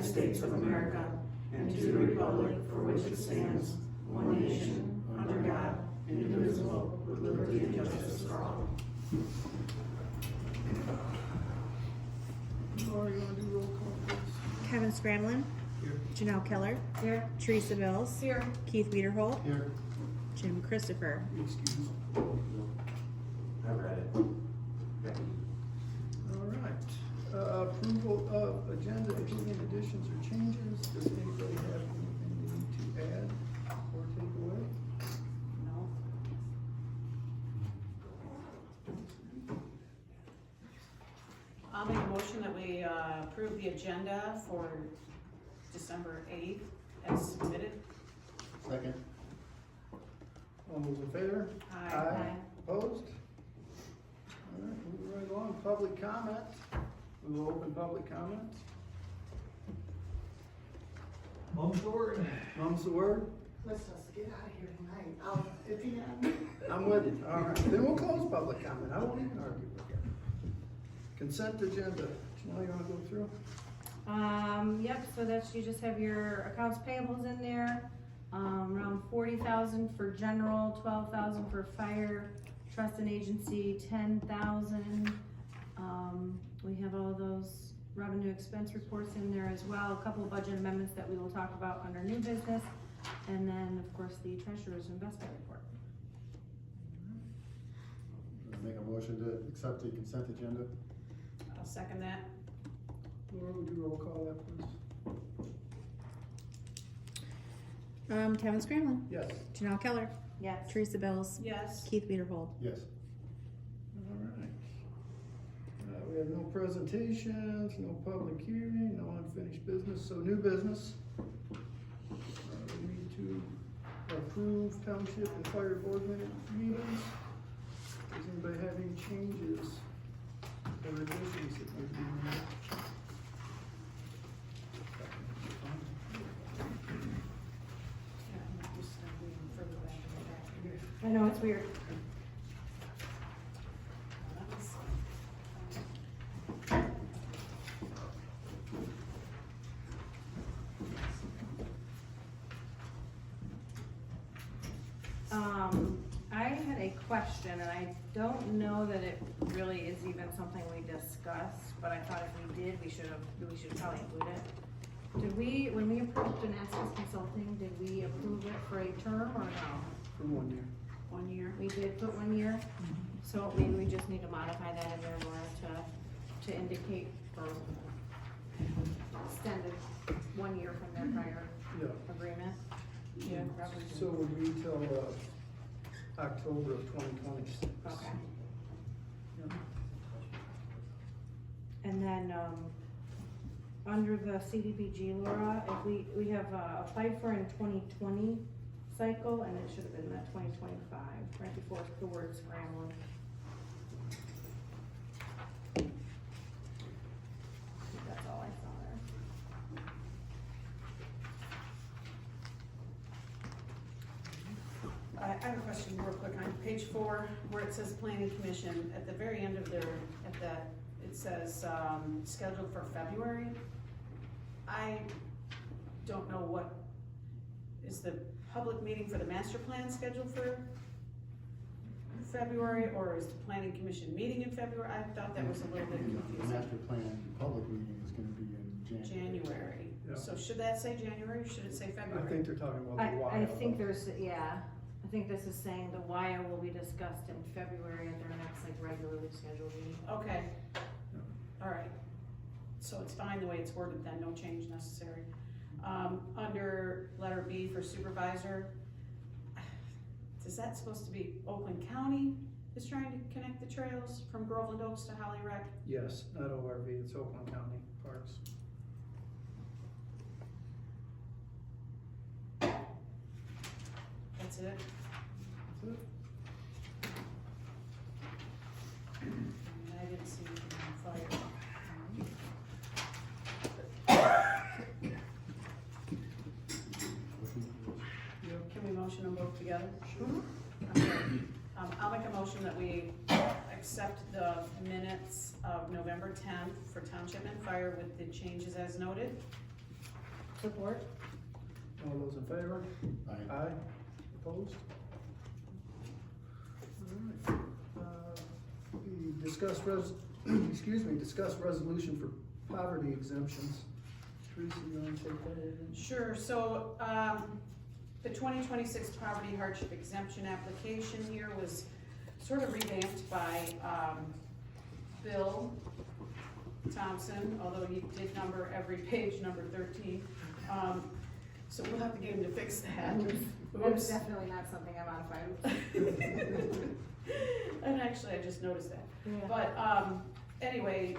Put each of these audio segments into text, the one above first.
States of America and to the republic for which it stands, one nation, under God, indivisible, with liberty and justice for all. Laura, you want to do roll call, please? Kevin Scramlin. Here. Janelle Keller. Here. Teresa Bills. Here. Keith Wiederholt. Here. Jim Christopher. Excuse. I read it. All right. Approval of agenda, including additions or changes. Does anybody have anything they need to add or take away? No. I'll make a motion that we approve the agenda for December 8th as submitted. Second. All those in favor? Aye. Opposed? All right, moving right along. Public comment. We will open public comment. Mom's the word. Mom's the word. Let's just get out of here tonight. At the end. I'm with you. All right. Then we'll close public comment. I won't even argue with you. Consent agenda. Janelle, you want to go through? Yep, so that's, you just have your accounts payables in there. Around 40,000 for general, 12,000 for fire, trust and agency, 10,000. We have all those revenue expense reports in there as well. A couple of budget amendments that we will talk about under new business. And then, of course, the treasurer's investment report. Make a motion to accept the consent agenda. I'll second that. Laura, would you roll call that, please? Kevin Scramlin. Yes. Janelle Keller. Yes. Teresa Bills. Yes. Keith Wiederholt. Yes. All right. We have no presentations, no public hearing, no unfinished business, so new business. We need to approve township and fire board meetings. Does anybody have any changes or additions that might be made? Yeah, I'm just moving further back in the back. I know, it's weird. I had a question, and I don't know that it really is even something we discussed, but I thought if we did, we should probably include it. Did we, when we approved Damascus Consulting, did we approve it for a term or no? For 1 year. 1 year. We did put 1 year, so maybe we just need to modify that in there, Laura, to indicate for extended 1 year from their prior Yeah. agreement. Yeah, probably. So we'll be till, October of 2026. Okay. Yeah. And then, under the CDBG, Laura, if we have, applied for in 2020 cycle, and it should have been that 2025, right before the word scrambling. That's all I saw there. I have a question real quick on page 4, where it says planning commission, at the very end of it says, scheduled for February. I don't know what, is the public meeting for the master plan scheduled for February, or is the planning commission meeting in February? I thought that was a little bit The confusing. master plan public meeting is gonna be in January. January, Yeah. so should that say January, or should it say I February? think they're talking about the I wild. think there's, yeah, I think this is saying the WIA will be discussed in February at their next, like, regularly scheduled meeting. Okay, alright, so it's fine the way it's worded then, no change necessary. Under letter B for supervisor, is that supposed to be Oakland County is trying to connect the trails from Groveland Oaks to Holly Rec? Yes, not ORV, it's Oakland County Parks. That's it? That's it. I didn't see anything on fire. Can we motion them both together? Sure. Okay. I'll make a motion that we accept the minutes of November 10th for Township and Fire with the changes as noted. Support? All those in favor? Aye. Aye. Opposed? Alright, we discuss discuss resolution for poverty exemptions. Teresa, you wanna take that in? Sure, so, the 2026 poverty hardship exemption application here was sort of revamped by, Bill Thompson, although he did number every page number 13. So we'll have to get him to fix that. It's definitely not something I modified. And actually, I just noticed that. Yeah. But, anyway,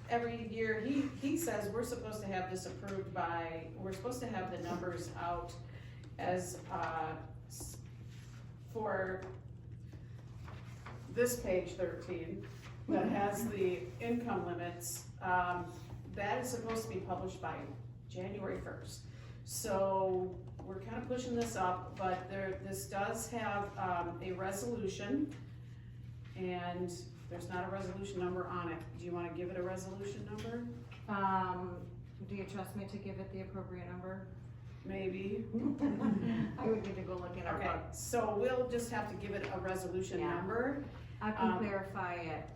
every year, he says we're supposed to have this approved by, we're supposed to have the numbers out as, for this page 13, that has the income limits, that is supposed to be published by January 1st. So, we're kind of pushing this up, but this does have, a resolution, and there's not a resolution number on it. Do you wanna give it a resolution number? Do you trust me to give it the appropriate number? Maybe. I would need to go look in our Okay, book. so we'll just have to give it a resolution Yeah. number. I can clarify it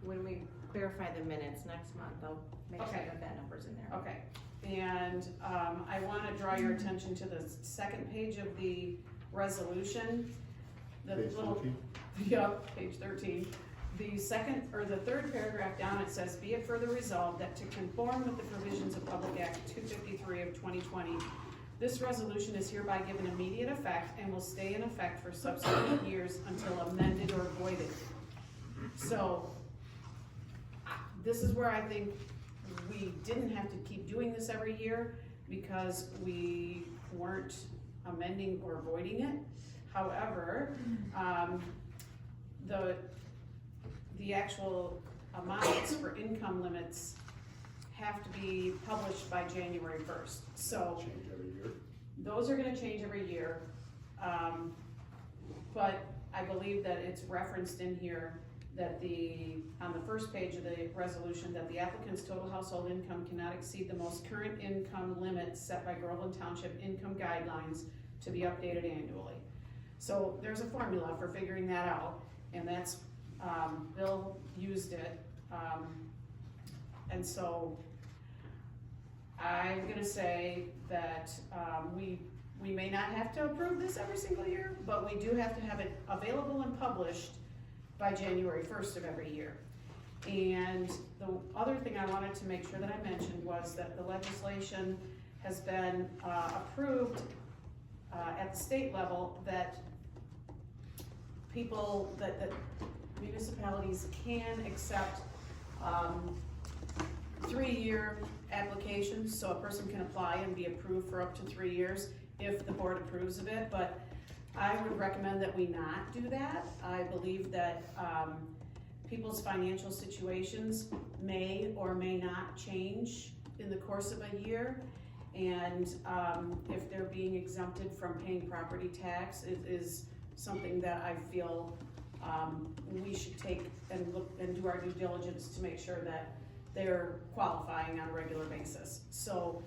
when we clarify the minutes next month. I'll make sure Okay. that number's in there. Okay, and, I wanna draw your attention to the second page of the resolution. The Page little, 13? yep, page 13. The second, or the third paragraph down, it says, "Be it further resolved that to conform with the provisions of Public Act 253 of 2020, this resolution is hereby given immediate effect and will stay in effect for subsequent years until amended or voided." So, this is where I think we didn't have to keep doing this every year because we weren't amending or voiding it. However, the actual amounts for income limits have to be published by January 1st. So Change every year. those are gonna change every year. But I believe that it's referenced in here that on the first page of the resolution, that the applicant's total household income cannot exceed the most current income limit set by Groveland Township income guidelines to be updated annually. So there's a formula for figuring that out, and that's, Bill used it. And so I'm gonna say that, we may not have to approve this every single year, but we do have to have it available and published by January 1st of every year. And the other thing I wanted to make sure that I mentioned was that the legislation has been, approved, at the state level, that people, that municipalities can accept, 3-year applications, so a person can apply and be approved for up to 3 years if the board approves of it, but I would recommend that we not do that. I believe that, people's financial situations may or may not change in the course of a year. And, if they're being exempted from paying property tax, it is something that I feel, we should take and look and do our due diligence to make sure that they're qualifying on a regular basis. So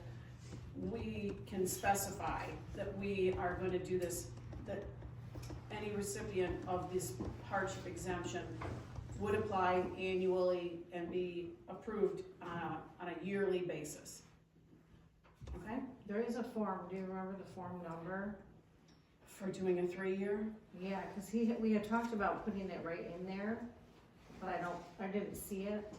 we can specify that we are going to do this, that any recipient of this hardship exemption would apply annually and be approved on a yearly basis. Okay? There is a form, do you remember the form number? For doing a 3-year? Yeah, cause we had talked about putting it right in there, but I didn't see it.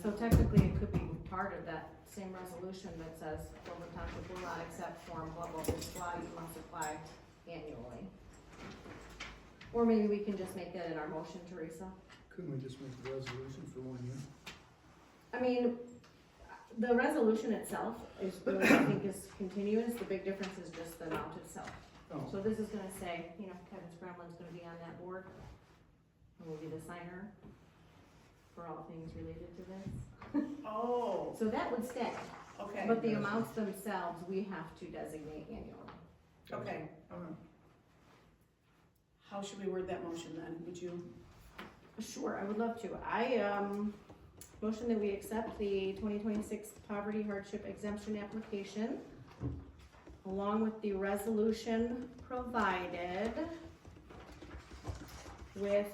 So technically it could be part of that same resolution that says, Groveland Township will not accept form blah blah blah, you must apply annually. Or maybe we can just make that in our motion, Teresa. Couldn't we just make the resolution for 1 year? I mean, the resolution itself is really, I think, is continuous, the big difference is just the amount itself. Oh, So this is gonna say, Kevin Scramlin's gonna be on that board, and will be the signer for all things related to this. Oh, So that would stay, okay, but the amounts themselves, we have to designate annually. okay. alright. How should we word that motion then? Would you? Sure, I would love to. Motion that we accept the 2026 poverty hardship exemption application along with the resolution provided with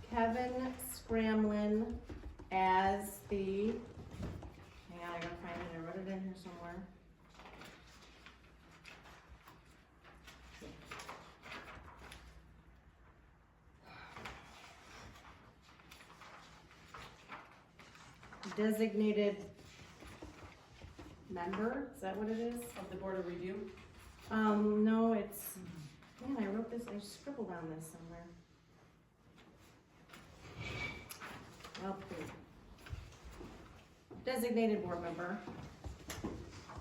Kevin Scramlin as the, hang on, I gotta find it, I wrote it in here somewhere. Designated member, is that what it is? Of the Board of Review? No, it's, man, I wrote this, I scribbled on this somewhere. Well, designated board member.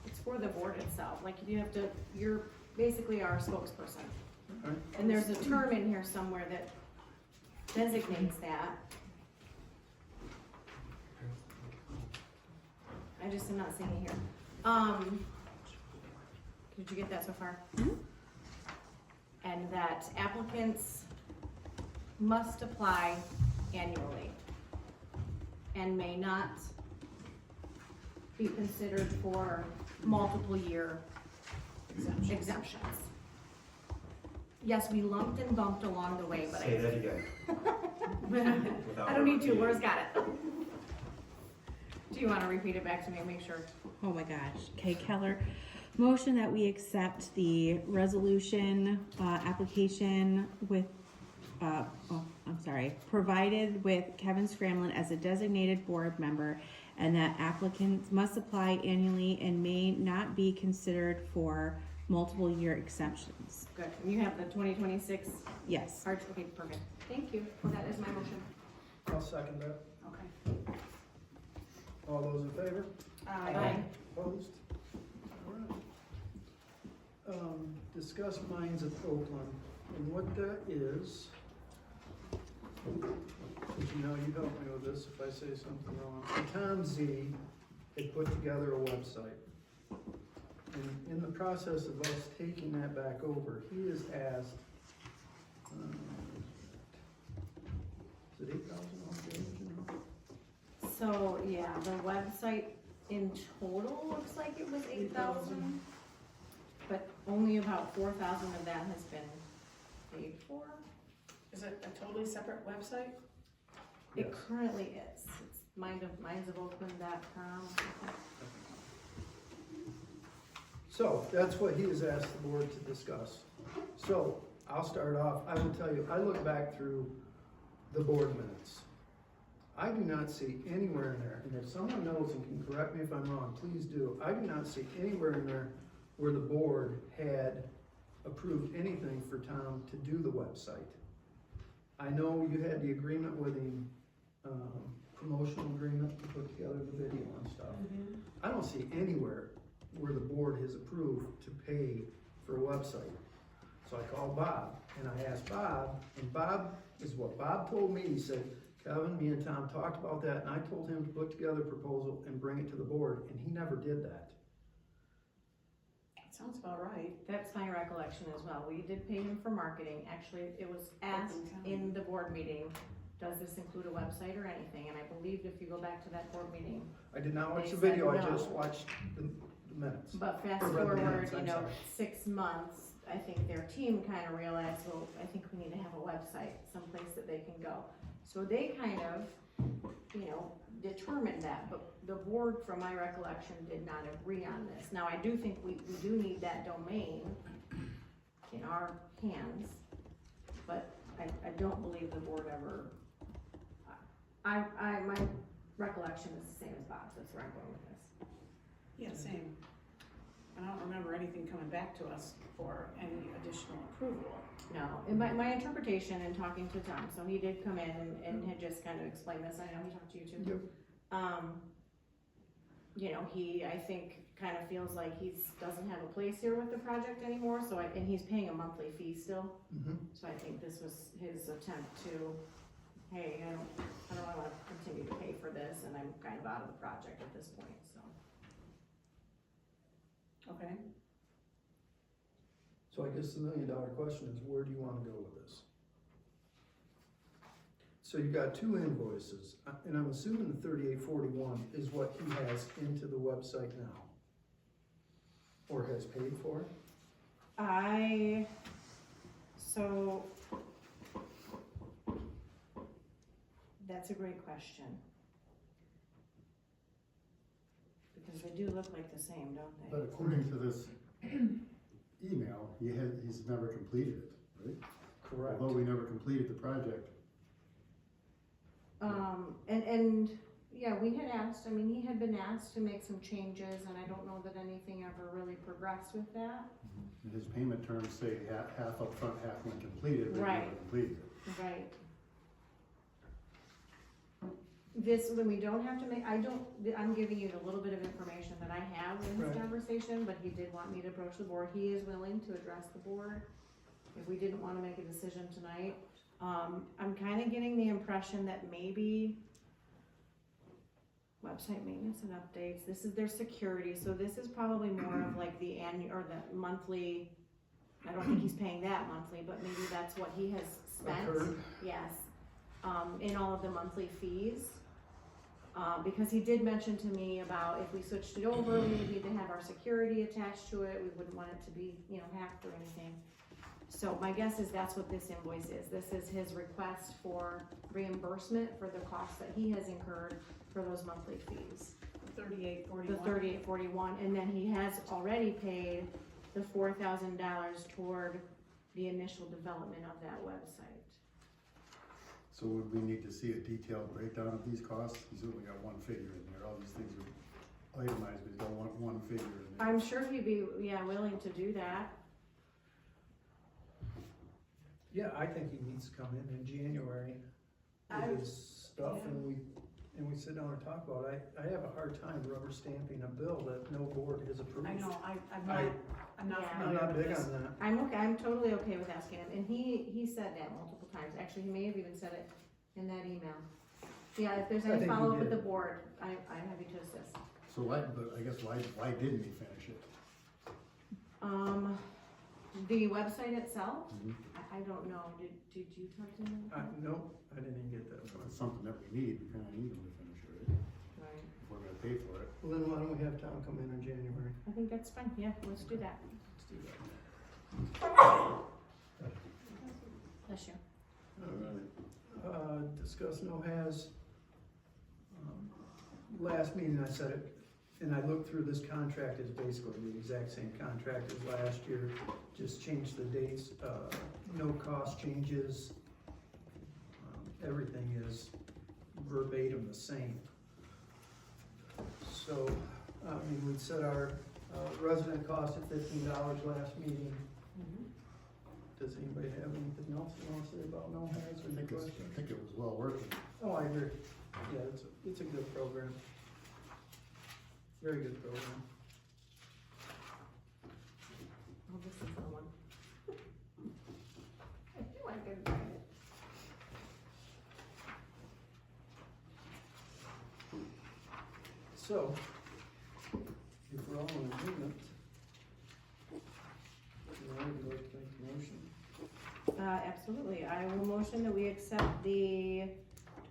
It's for the board itself, like you have to, you're basically our spokesperson. Okay. And there's a term in here somewhere that designates that. I just am not seeing it here. Did you get that so far? And that applicants must apply annually and may not be considered for multiple year exemptions. Yes, we lumped and bumped along the way, but Say that again. I don't need to, Laura's got it. Do you wanna repeat it back to me and make sure? Oh my gosh. Okay, Keller. Motion that we accept the resolution, application with, provided with Kevin Scramlin as a designated board member, and that applicants must apply annually and may not be considered for multiple year exemptions. Good, and you have the 2026 Yes. hardship, okay, perfect. Thank you, that is my motion. I'll second that. Okay. All those in favor? Aye. Opposed? Alright. Discuss mines at Oakland, and what that is, you know, you help me with this if I say something wrong. Tom Z had put together a website. And in the process of us taking that back over, he has asked, is it 8,000 on page, you know? So, yeah, the website in total looks like it was 8,000, but only about 4,000 of that has been paid for. Is it a totally separate website? It Yes. currently is, it's mindsofOakland.com. So, that's what he has asked the board to discuss. So, I'll start off, I will tell you, I look back through the board minutes. I do not see anywhere in there, and if someone knows and can correct me if I'm wrong, please do. I do not see anywhere in there where the board had approved anything for Tom to do the website. I know you had the agreement with him, promotional agreement to put together the video and stuff. I don't see anywhere where the board has approved to pay for a website. So I called Bob, and I asked Bob, and Bob is what Bob told me. He said, Kevin, me and Tom talked about that, and I told him to put together a proposal and bring it to the board, and he never did that. Sounds about right. That's my recollection as well. We did pay him for marketing. Actually, it was asked in the board meeting, does this include a website or anything? And I believe if you go back to that board meeting, I did not watch They the video, I said no. just watched the minutes. but fast Or read the forward, minutes, you I'm know, sorry. 6 months, I think their team kind of realized, well, I think we need to have a website, someplace that they can go. So they kind of, you know, determined that, but the board, from my recollection, did not agree on this. Now, I do think we do need that domain in our hands, but I don't believe the board ever, my recollection is the same as Bob's, that's where I'm going with this. Yeah, same. I don't remember anything coming back to us for any additional approval. No, and my interpretation in talking to Tom, so he did come in and had just kind of explained this, I know he talked to you too. Yep. You know, he, I think, kind of feels like doesn't have a place here with the project anymore, so and he's paying a monthly fee still. So I think this was his attempt to, hey, I don't wanna continue to pay for this, and I'm kind of out of the project at this point, so. Okay. So I guess the $1 million question is, where do you wanna go with this? So you got two invoices, and I'm assuming the 3841 is what he has into the website now? Or has paid for? So, that's a great question. Because they do look like the same, don't they? But according to this email, he's never completed it, right? Correct. Although we never completed the project. And yeah, we had asked, I mean, he had been asked to make some changes, and I don't know that anything ever really progressed with that. And his payment terms say half up front, half when completed, but he Right. never completed it. Right. This, when we don't have to make, I'm giving you the little bit of information that I have in this Right. conversation, but he did want me to approach the board. He is willing to address the board if we didn't wanna make a decision tonight. I'm kinda getting the impression that maybe website maintenance and updates, this is their security, so this is probably more of like the annual, or the monthly, I don't think he's paying that monthly, but maybe that's what he has spent. Occurred. Yes, in all of the monthly fees. Because he did mention to me about if we switched it over, we would need to have our security attached to it, we wouldn't want it to be, hacked or anything. So my guess is that's what this invoice is. This is his request for reimbursement for the costs that he has incurred for those monthly fees. The 3841, and then he has already paid the $4,000 toward the initial development of that website. So would we need to see a detailed breakdown of these costs? He's only got one figure in there, all these things are itemized, but he's got one figure in there. I'm sure he'd be, willing to do that. Yeah, I think he needs to come in January with his stuff, and we sit down and talk about it. I have a hard time rubber stamping a bill that no board has approved. I know, I'm not Yeah. I'm familiar not with big this. on that. I'm okay, I'm totally okay with asking him, and he said that multiple times. Actually, he may have even said it in that email. Yeah, if there's I any think he follow-up with did. the board, I'm happy to assist. So but I guess why didn't he finish it? The website itself, Mhm. I don't know, did you talk to him? Nope, I didn't even get that So far. it's something that we need to need him to finish it, right? Right, If we're gonna pay for it. Well, then why don't we have Tom come in January? I think that's fine, yeah, let's do that. Let's do that. Bless you. Alright, discuss no-has. Last meeting I said it, and I looked through, this contract is basically the exact same contract as last year, just changed the dates, no cost changes. Everything is verbatim the same. So, we set our, resident cost at $15 last meeting. Does anybody have anything else they want to say about no-has or I any think questions? it was well worth it. Oh, I agree. Yeah, it's a good program. Very good program. Oh, this is the one. I knew I could find it. So, if we're all in agreement, would you like to make a motion? Absolutely, I will motion that we accept the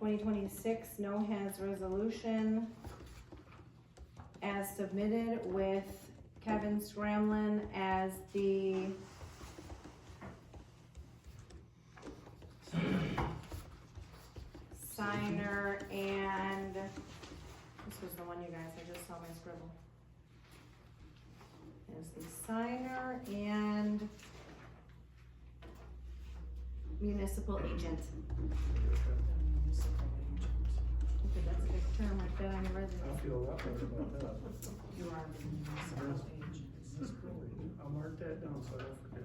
2026 no-has resolution as submitted with Kevin Scramlin as the signer, and this was the one, you guys, I just saw my scribble. As the signer and municipal agent. Okay, that's a big term like that on your I resume. feel a lot better about that. You are the municipal agent. I'll mark that down so I don't forget.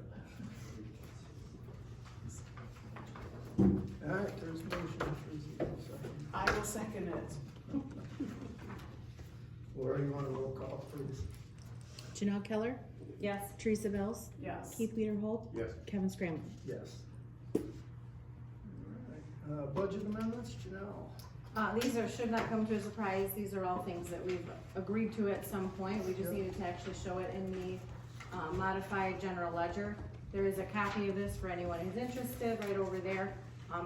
Alright, there's a motion, Tracy, second. I will second it. Laura, you want a roll call, please? Janelle Keller, Yes. Teresa Bells, Yes. Keith Peterholt, Yes. Kevin Scramlin. Yes. Alright, budget amendments, Janelle? These should not come to a surprise, these are all things that we've agreed to at some point, we just Yep. needed to actually show it in the modified general ledger. There is a copy of this for anyone who's interested, right over there.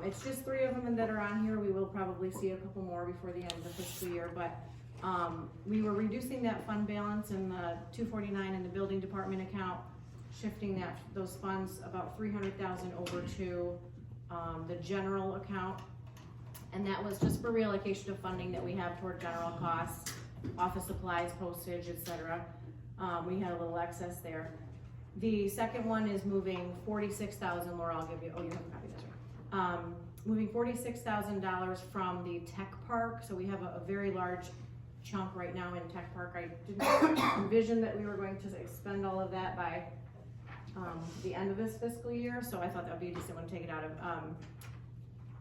It's just 3 of them that are on here. We will probably see a couple more before the end of the fiscal year, but we were reducing that fund balance in the 249 in the building department account, shifting those funds about 300,000 over to the general account. And that was just for reallocation of funding that we have toward general costs, office supplies, postage, etc. We had a little excess there. The second one is moving 46,000, Laura, I'll give you, oh, you have a copy, that's right. Moving $46,000 from the tech park, so we have a very large chunk right now in tech park. I didn't envision that we were going to expend all of that by the end of this fiscal year, so I thought that would be a decent one to take it out of.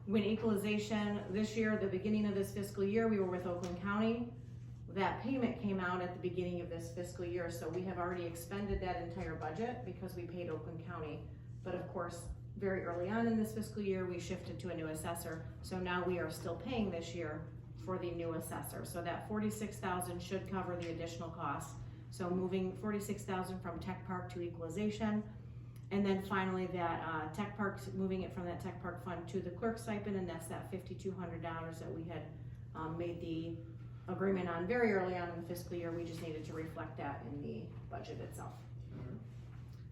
When equalization, this year, at the beginning of this fiscal year, we were with Oakland County. That payment came out at the beginning of this fiscal year, so we have already expended that entire budget because we paid Oakland County. But of course, very early on in this fiscal year, we shifted to a new assessor. So now we are still paying this year for the new assessor. So that 46,000 should cover the additional costs. So moving 46,000 from tech park to equalization. And then finally that tech park, moving it from that tech park fund to the clerk stipend, and that's that $5,200 that we had made the agreement on very early on in the fiscal year. We just needed to reflect that in the budget itself.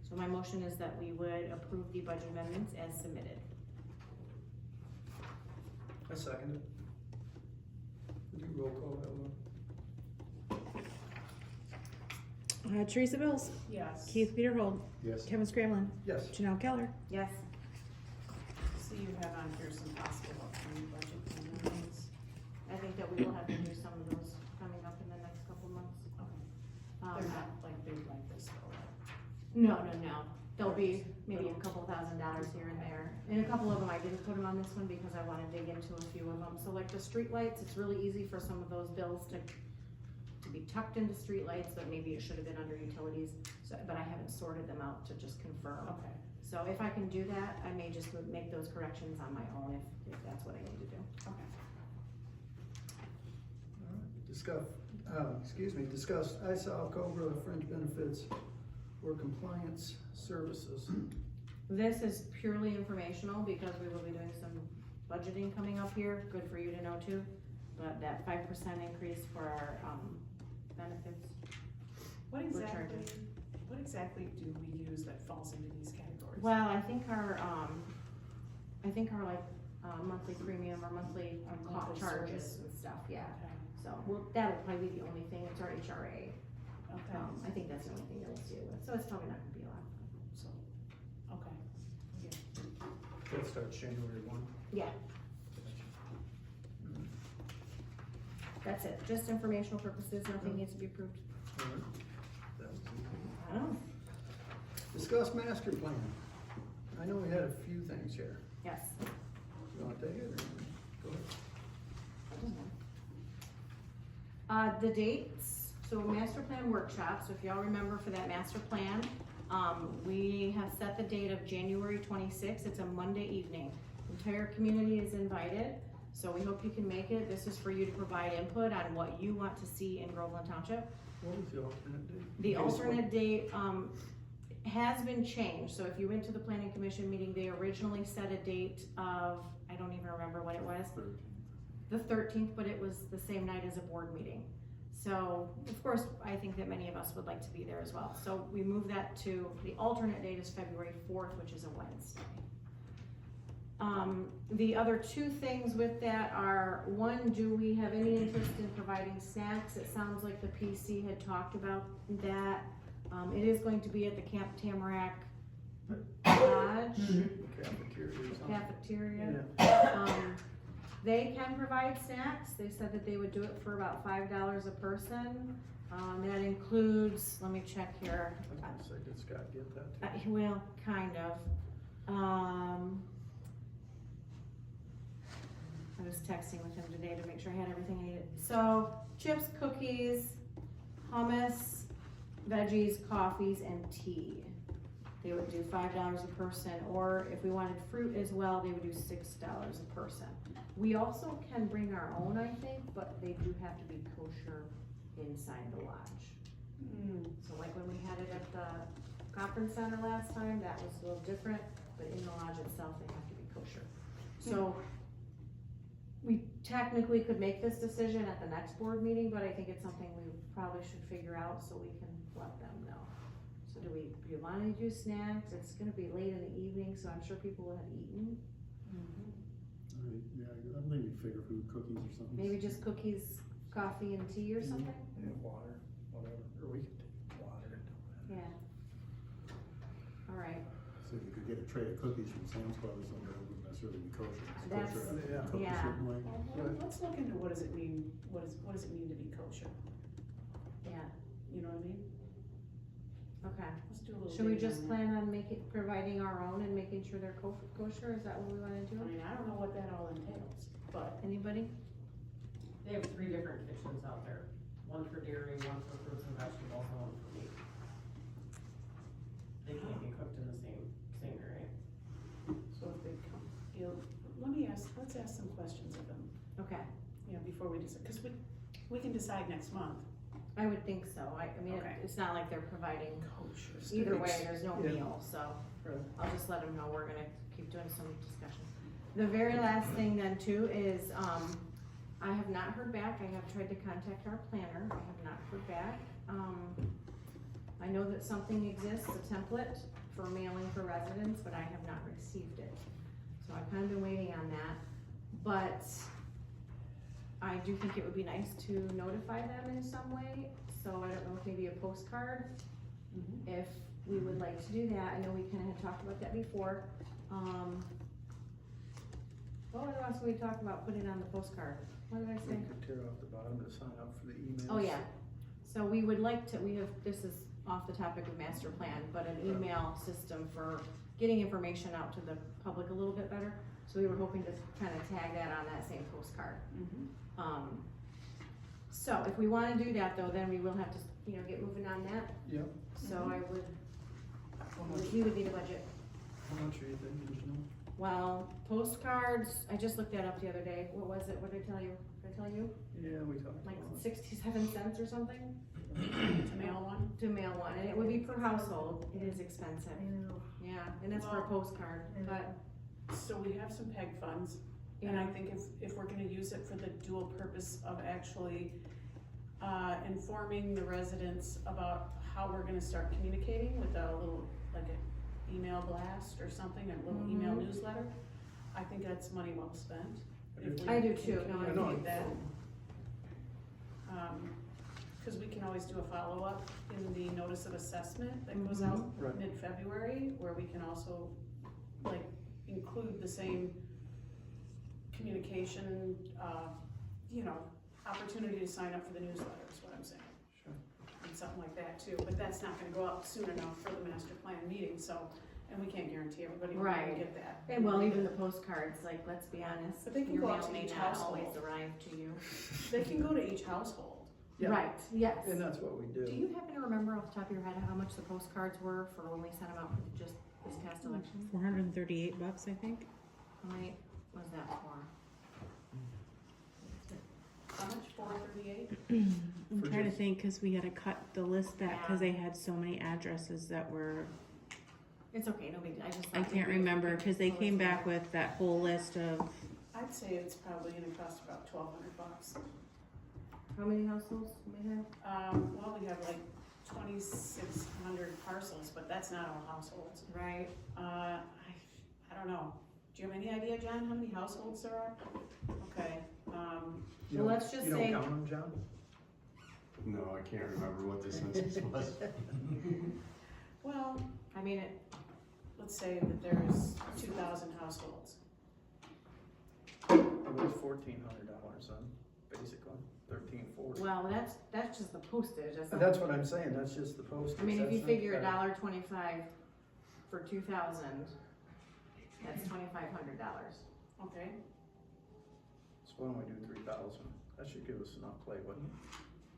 So my motion is that we would approve the budget amendments as submitted. I second it. Would you roll call that one? Teresa Bills, Yes. Keith Peterhold, Yes. Kevin Scramlin, Yes. Janelle Keller. Yes. So you have on here some possible upcoming budget amendments. I think that we will have to do some of those coming up in the next couple months. They're not like big like this though. No. There'll be maybe a couple $1,000s here and there. And a couple of them, I didn't put them on this one because I want to dig into a few of them. So like the street lights, it's really easy for some of those bills to be tucked into street lights, but maybe it should have been under utilities. So, but I haven't sorted them out to just confirm. Okay. So if I can do that, I may just make those corrections on my own if that's what I need to do. Okay. Discuss ISOL Cobra fringe benefits or compliance services. This is purely informational because we will be doing some budgeting coming up here. Good for you to know too. But that 5% increase for our benefits. What charging. exactly do we use that falls into these categories? Well, I think our like monthly premium or monthly Monthly charges service. and stuff. Yeah. Okay. So that'll probably be the only thing. It's our HRA. Okay. I think that's the only thing that we'll deal with. So it's probably not gonna be a lot. So, okay. That starts January 1. Yeah, that's it. Just informational purposes. Nothing needs to be approved. All right. That was easy. I don't know. Discuss master plan. I know we had a few things here. Yes. You wanna take it or? Go ahead. The dates, so master plan workshop, so if y'all remember for that master plan, we have set the date of January 26th, it's a Monday evening. The entire community is invited, so we hope you can make it. This is for you to provide input on what you want to see in Groveland Township. What was the alternate date? The alternate date, has been changed, so if you went to the planning commission meeting, they originally set a date of, I don't even remember what it was. The 13th, but it was the same night as a board meeting. So, of course, I think that many of us would like to be there as well. So we moved that to, the alternate date is February 4th, which is a Wednesday. The other two things with that are, one, do we have any interest in providing snacks? It sounds like the PC had talked about that. It is going to be at the Camp Tamarack Lodge. Cafeteria or something. Cafeteria. Yeah. They can provide snacks. They said that they would do it for about $5 a person. That includes, let me check here. I was gonna say, did Scott get that too? Well, kind of. I was texting with him today to make sure I had everything I needed. So, chips, cookies, hummus, veggies, coffees, and tea. They would do $5 a person, or if we wanted fruit as well, they would do $6 a person. We also can bring our own, I think, but they do have to be kosher inside the lodge. So like when we had it at the conference center last time, that was a little different, but in the lodge itself, they have to be kosher. So, we technically could make this decision at the next board meeting, but I think it's something we probably should figure out so we can let them know. So do you wanna do snacks? It's gonna be late in the evening, so I'm sure people will have eaten. Alright, yeah, I'd maybe figure food, cookies or something. Maybe just cookies, coffee and tea or something? Yeah, water, whatever, or we can take water. Yeah. Alright, So if you could get a tray of cookies from Sam's Club or something, that wouldn't necessarily be kosher. It's That's- kosher after yeah. you cook a Yeah. certain way. Well, let's look into what does it mean, what does it mean to be kosher? yeah, You know what I mean? okay. Let's do a little. Should we digging just on that. plan on providing our own and making sure they're kosher? Is that what we wanna do? I mean, I don't know what that all entails, but Anybody? They have 3 different kitchens out there, one for dairy, one for fruits and vegetables, and one for meat. They can't be cooked in the same area. so if they come, let's ask some questions of them, Okay, you know, before we decide, cause we can decide next month. I would think so. I mean, Okay. it's not like they're providing, Kosher. either way, Steaks. there's no Yeah. meal, so Right. I'll just let them know we're gonna keep doing some discussion. The very last thing then too is, I have not heard back. I have tried to contact our planner. I have not heard back. I know that something exists, a template for mailing for residents, but I have not received it. So I've kind of been waiting on that, but I do think it would be nice to notify them in some way. So I don't know if maybe a postcard, Mhm. if we would like to do that. I know we kinda had talked about that before. What else we talked about putting on the postcard? What did I We say? could tear off the bottom to sign up for the emails. Oh, yeah. So we would like to, this is off the topic of master plan, but an email system for getting information out to the public a little bit better. So we were hoping to kind of tag that on that same postcard. Mhm. So if we wanna do that though, then we will have to, get moving on that. Yep. So I would, How much, we would need a budget. how much are you thinking, do you know? Well, postcards, I just looked that up the other day. What was it? What did I tell you? Did I tell you? Yeah, we talked Like about it. 67 cents or something To mail one? to mail one, and it would be per household. It is expensive. Yeah, and that's for a Well, postcard, but, So we have some PEG funds, and I yeah, think if we're gonna use it for the dual purpose of actually, informing the residents about how we're gonna start communicating with a little, like an email blast or something, a little email Mhm. newsletter, I think that's money well spent. If we I do can too. No, I communicate know. that. Cause we can always do a follow-up in the notice of assessment that goes out Right. mid-February, where we can also, like, include the same communication, opportunity to sign up for the newsletter is what I'm saying. Sure. And something like that too, but that's not gonna go out soon enough for the master plan meeting, so, and we can't guarantee everybody will Right. get that. and well, even the postcards, like, let's be honest, But they can your go out mail to may each not household. always arrive to you. They can go to each household. Yeah. Right, yes. And that's what we do. Do you happen to remember off the top of your head how much the postcards were for when we sent them out for just this past election? $438, I think. How many was that for? How much, 438? I'm For trying to just- think, cause we had to cut the list back, cause Yeah. they had so many addresses that were, It's okay, no big deal, I just. I thought can't maybe- remember, cause they came back with that whole list of, I'd say it's probably gonna cost about $1,200. How many households do we have? Well, we have like 2,600 parcels, but that's not all households. Right. I don't know. Do you have any idea, John, how many households there are? Okay, You Well, don't- let's just You say- don't count them, John? No, I can't remember what the census was. well, I mean, let's say that there's 2,000 households. It was $1,400 then, basically, $1,340. well, that's just the postage, that's not. That's what I'm saying, that's just the postage. I mean, if that's you not figure the- $1.25 for 2,000, that's $2,500. Okay, So why don't we do 3,000? That should give us enough play, wouldn't it?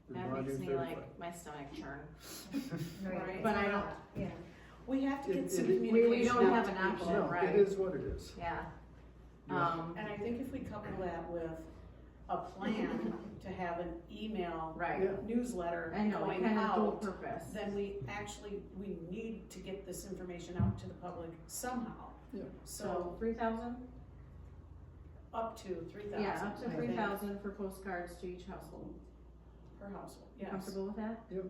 We That wanna makes do me 35. like, my stomach churn. Right. But I don't, Yeah. we have to get some We communication don't out have to an people. option. No, right. it is what it is. yeah. Yeah. And I think if we couple that with a plan to have an email Right. Yeah. newsletter I know, going kind of dual out, purpose. then we need to get this information out to the public somehow. Yeah. So, So 3,000? up to 3,000. Yeah, up to I think, 3,000 for postcards to each household. Per household, You yes. comfortable with that? Yep.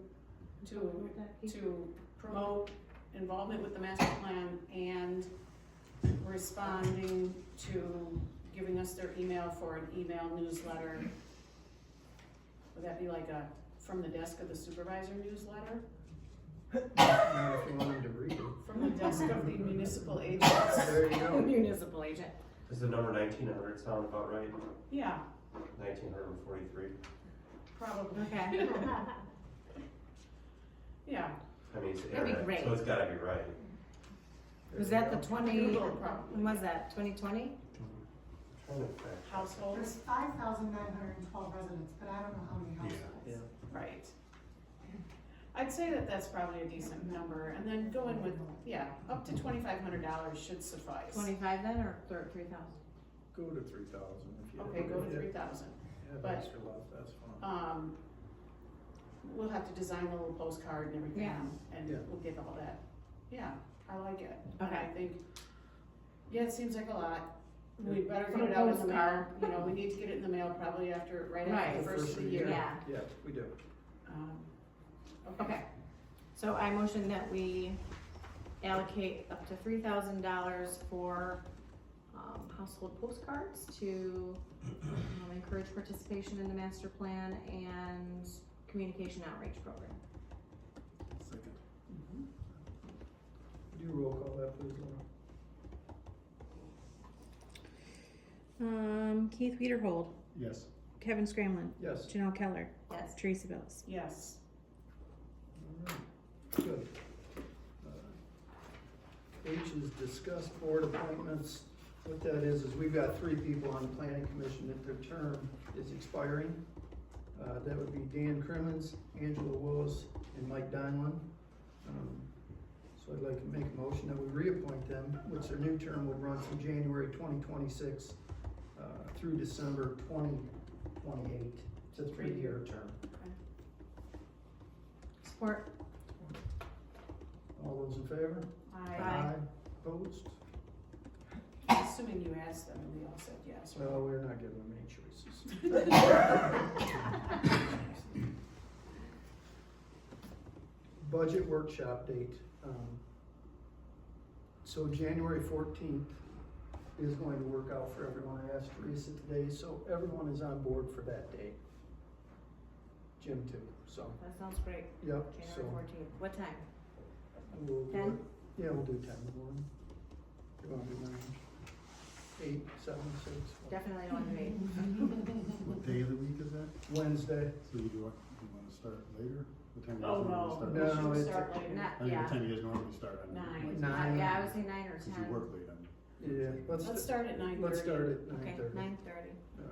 Comfortable with that, Keith? To promote involvement with the master plan and responding to giving us their email for an email newsletter. Would that be like a from the desk of the supervisor newsletter? Not if you want them to read it. From the desk of the municipal agents. There you go. Municipal agent. Does the number 1900 sound about right? Yeah, 1943. probably. Okay. Yeah, I mean, it's That'd be internet, great. so it's gotta be right. Was that the 20, Google probably. when was that, 2020? Trying to fact. Households, There's 5,912 residents, but I don't know how many households. Yeah. right. I'd say that that's probably a decent number, and then going with, yeah, up to $2,500 should suffice. 25 then, or 3,000? Go to 3,000 if you. Okay, go to if you 3,000. have but- extra left, that's fine. We'll have to design a little postcard and everything, Yeah. and Yeah. we'll get all that. Yeah, I like it. And Okay. I think, yeah, it seems like a lot. We Yeah. better For get a it out in the mail, postcard. you know, we need to get it in the mail probably after, right after Right. the first of the year. Yeah. Yeah, we do. Um, Okay, so I motion that we allocate up to $3,000 for household postcards to encourage participation in the master plan and communication outreach program. Second. Do roll call that, please, Laura. Keith Wiederhold, Yes. Kevin Scramlin, Yes. Janelle Keller, Yes. Teresa Bills. Yes, Alright, good. H is discuss board appointments. What that is we've got 3 people on the planning commission that their term is expiring. That would be Dan Crimmins, Angela Willis, and Mike Donlin. So I'd like to make a motion that we reappoint them, which their new term would run from January 2026 through December 2028. It's a 3-year term. Support. All those in favor? Aye. Opposed? assuming you asked them and they all said yes. Well, we're not giving them any choices. Budget workshop date. So January 14th is going to work out for everyone. I asked Teresa today, so everyone is on board for that date. Jim too, so, That sounds great. yep, so. January 14th. What time? We'll do 10? it. Yeah, we'll do 10 in the morning. You wanna do 9? 8, 7, 6? Definitely don't do 8. What day of the week is that? Wednesday. So you wanna start later? What time do you Oh, guys no, normally we No, start? should it's- start later. Not, I mean, yeah. what time do you guys normally start? I mean, 9. 9. Yeah, I would say 9 or 'cause you 10. work late, I mean. Yeah, Let's start at 9:30. let's start at Okay, 9:30. 9:30. Yeah.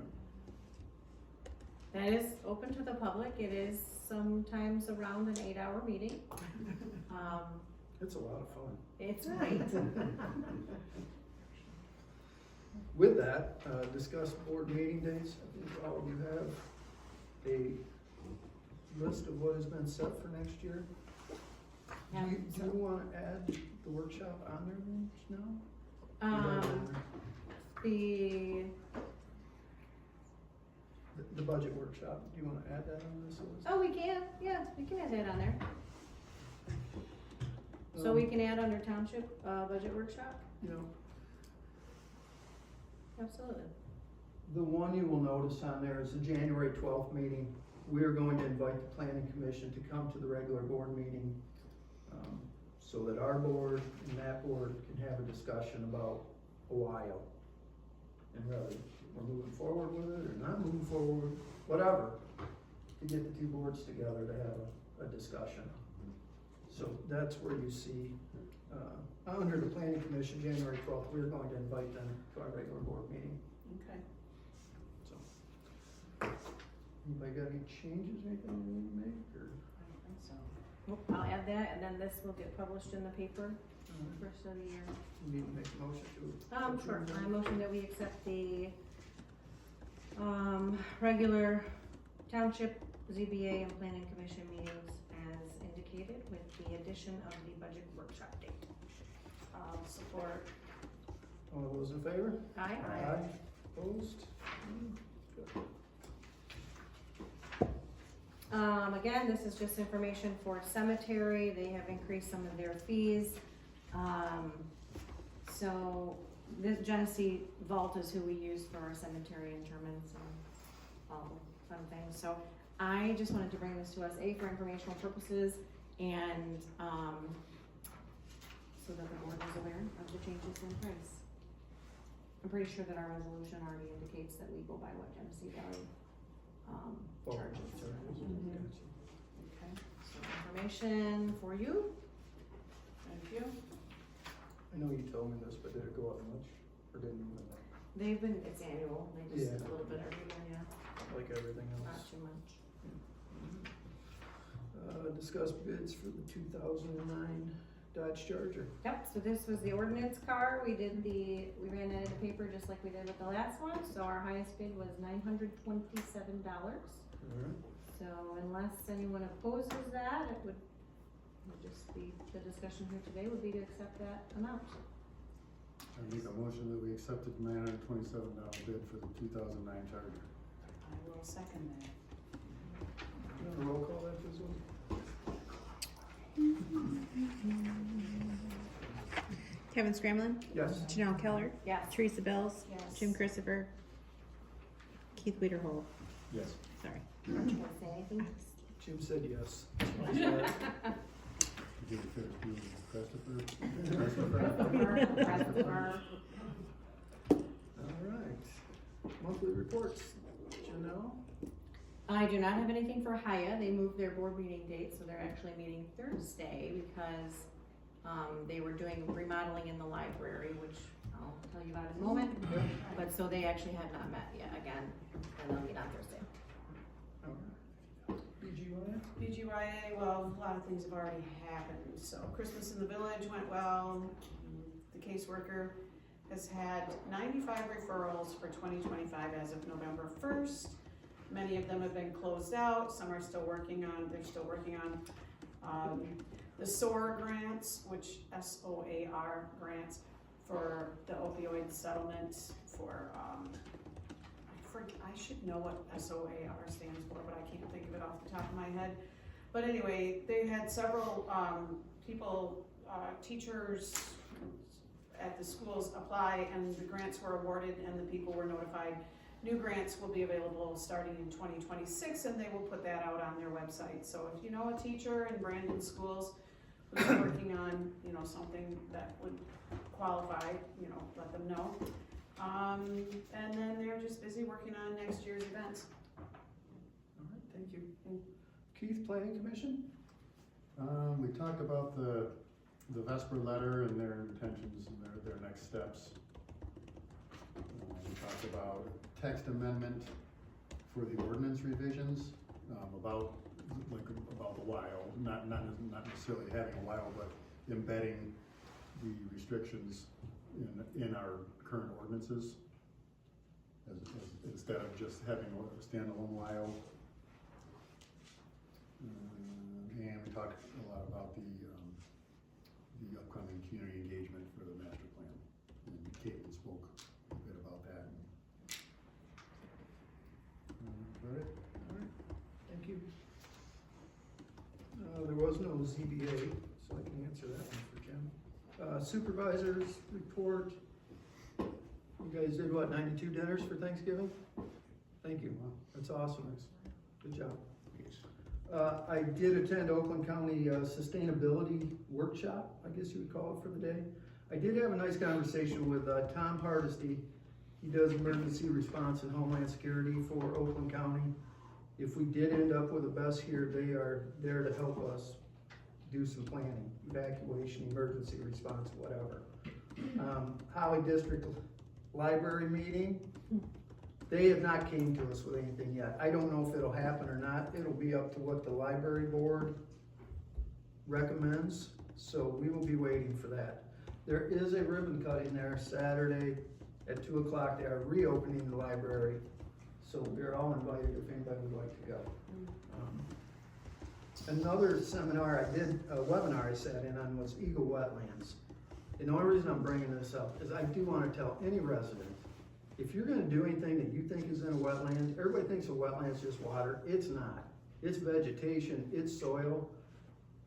That is open to the public. It is sometimes around an 8-hour meeting. It's a lot of fun. It's great. With that, discuss board meeting dates. I think all of you have a list of what has been set for next year. Yeah, Do so- you wanna add the workshop on there then, now? The budget workshop, do you wanna add that on this list? Oh, we can, yeah, we can add that on there. So we can add under township, budget workshop? You know, Absolutely. the one you will notice on there is the January 12th meeting. We are going to invite the planning commission to come to the regular board meeting, so that our board and that board can have a discussion about Ohio. And whether we're moving forward with it or not moving forward, whatever, to get the 2 boards together to have a discussion. So that's where you see, under the planning commission, January 12th, we're going to invite them to our regular board meeting. Okay. So, anybody got any changes, anything we need to make, or? I don't think so. Nope, I'll add that, and then this will get published in the paper first of the year. You need to make a motion to. Sure, approve I that? motion that we accept the, regular township, ZBA, and planning commission meetings as indicated with the addition of the budget workshop date. I'll support. All those in favor? Aye? Aye. Opposed? Again, this is just information for cemetery, they have increased some of their fees. So this Genesee Vault is who we use for our cemetery interments and all the fun things. So I just wanted to bring this to us, A, for informational purposes, and, so that the board is aware of the changes in price. I'm pretty sure that our resolution already indicates that we go by what Genesee Valley, charges. Mhm. Okay, so information for you. Thank you. I know you told me this, but did it go up much, or didn't it? They've been, it's annual, they just, Yeah. a little bit every year, yeah, Like everything not else? too much. Discuss bids for the 2009 Dodge Charger. Yep, so this was the ordinance car, we ran it in the paper just like we did with the last one, so our highest bid was $927. Alright. So unless anyone opposes that, it would just be, the discussion here today would be to accept that amount. I make a motion that we accepted $927 bid for the 2009 Charger. I will second that. You want a roll call after this one? Kevin Scramlin, Yes. Janelle Keller, Yes. Teresa Bells, Yes. Jim Christopher, Keith Weiderhold. Yes. Sorry. Aren't you gonna say anything? Jim said yes. Did you finish Christopher? Alright, monthly reports, Janelle? I do not have anything for Haya, they moved their board meeting date, so they're actually meeting Thursday because, they were doing remodeling in the library, which I'll tell you about in a moment. But so they actually have not met yet again, and they'll meet on Thursday. BGY? BGYA, well, a lot of things have already happened, so Christmas in the Village went well. The caseworker has had 95 referrals for 2025 as of November 1st. Many of them have been closed out, some are still working on, the SOAR grants, which SOAR grants for the opioid settlement for, I should know what SOAR stands for, but I can't think of it off the top of my head. But anyway, they had several, people, teachers at the schools apply and the grants were awarded and the people were notified. New grants will be available starting in 2026 and they will put that out on their website. So if you know a teacher in Brandon schools who's working on, something that would qualify, let them know. And then they're just busy working on next year's events. Alright, thank you. Keith, Planning Commission? We talked about the Vesper letter and their intentions and their next steps. We talked about text amendment for the ordinance revisions, about the while, not necessarily having a while, but embedding the restrictions in our current ordinances instead of just having a standalone while. And we talked a lot about the upcoming community engagement for the master plan. And Caitlin spoke a bit about that. Alright, thank you. There was no ZBA, so I can answer that one for Jim. Supervisors report. You guys did what, 92 dinners for Thanksgiving? Thank you, that's awesome, good job. I did attend Oakland County Sustainability Workshop, I guess you would call it, for the day. I did have a nice conversation with Tom Hardesty. He does emergency response and homeland security for Oakland County. If we did end up with a bus here, they are there to help us do some planning, evacuation, emergency response, whatever. Holly District Library meeting, they have not came to us with anything yet. I don't know if it'll happen or not. It'll be up to what the library board recommends, so we will be waiting for that. There is a ribbon cutting there Saturday at 2 o'clock. They are reopening the library, so we're all invited if anybody would like to go. Another seminar a webinar I sat in on was Eagle Wetlands. And the only reason I'm bringing this up is I do want to tell any resident, if you're gonna do anything that you think is in a wetland, everybody thinks a wetland's just water, it's not. It's vegetation, it's soil.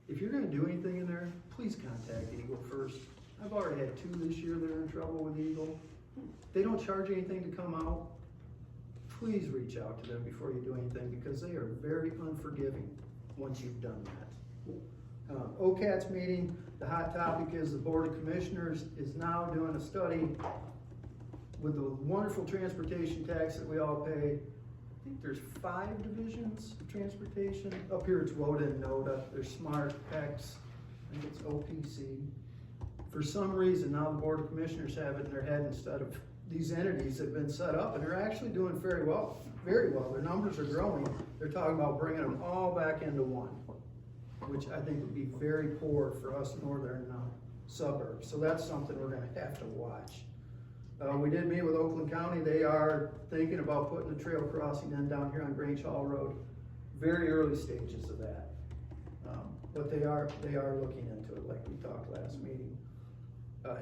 If you're gonna do anything in there, please contact Eagle first. I've already had 2 this year that are in trouble with Eagle. They don't charge anything to come out. Please reach out to them before you do anything, because they are very unforgiving once you've done that. OCAT's meeting, the hot topic is the Board of Commissioners is now doing a study with the wonderful transportation tax that we all pay. I think there's 5 divisions of transportation. Up here it's WODA and NODA. There's SMART, PEX, I think it's OPC. For some reason, now the Board of Commissioners have it in their head instead of these entities that have been set up, and they're actually doing very well. Their numbers are growing. They're talking about bringing them all back into one, which I think would be very poor for us northern suburbs. So that's something we're gonna have to watch. We did meet with Oakland County. They are thinking about putting a trail crossing in down here on Grange Hall Road. Very early stages of that. But they are looking into it like we talked last meeting.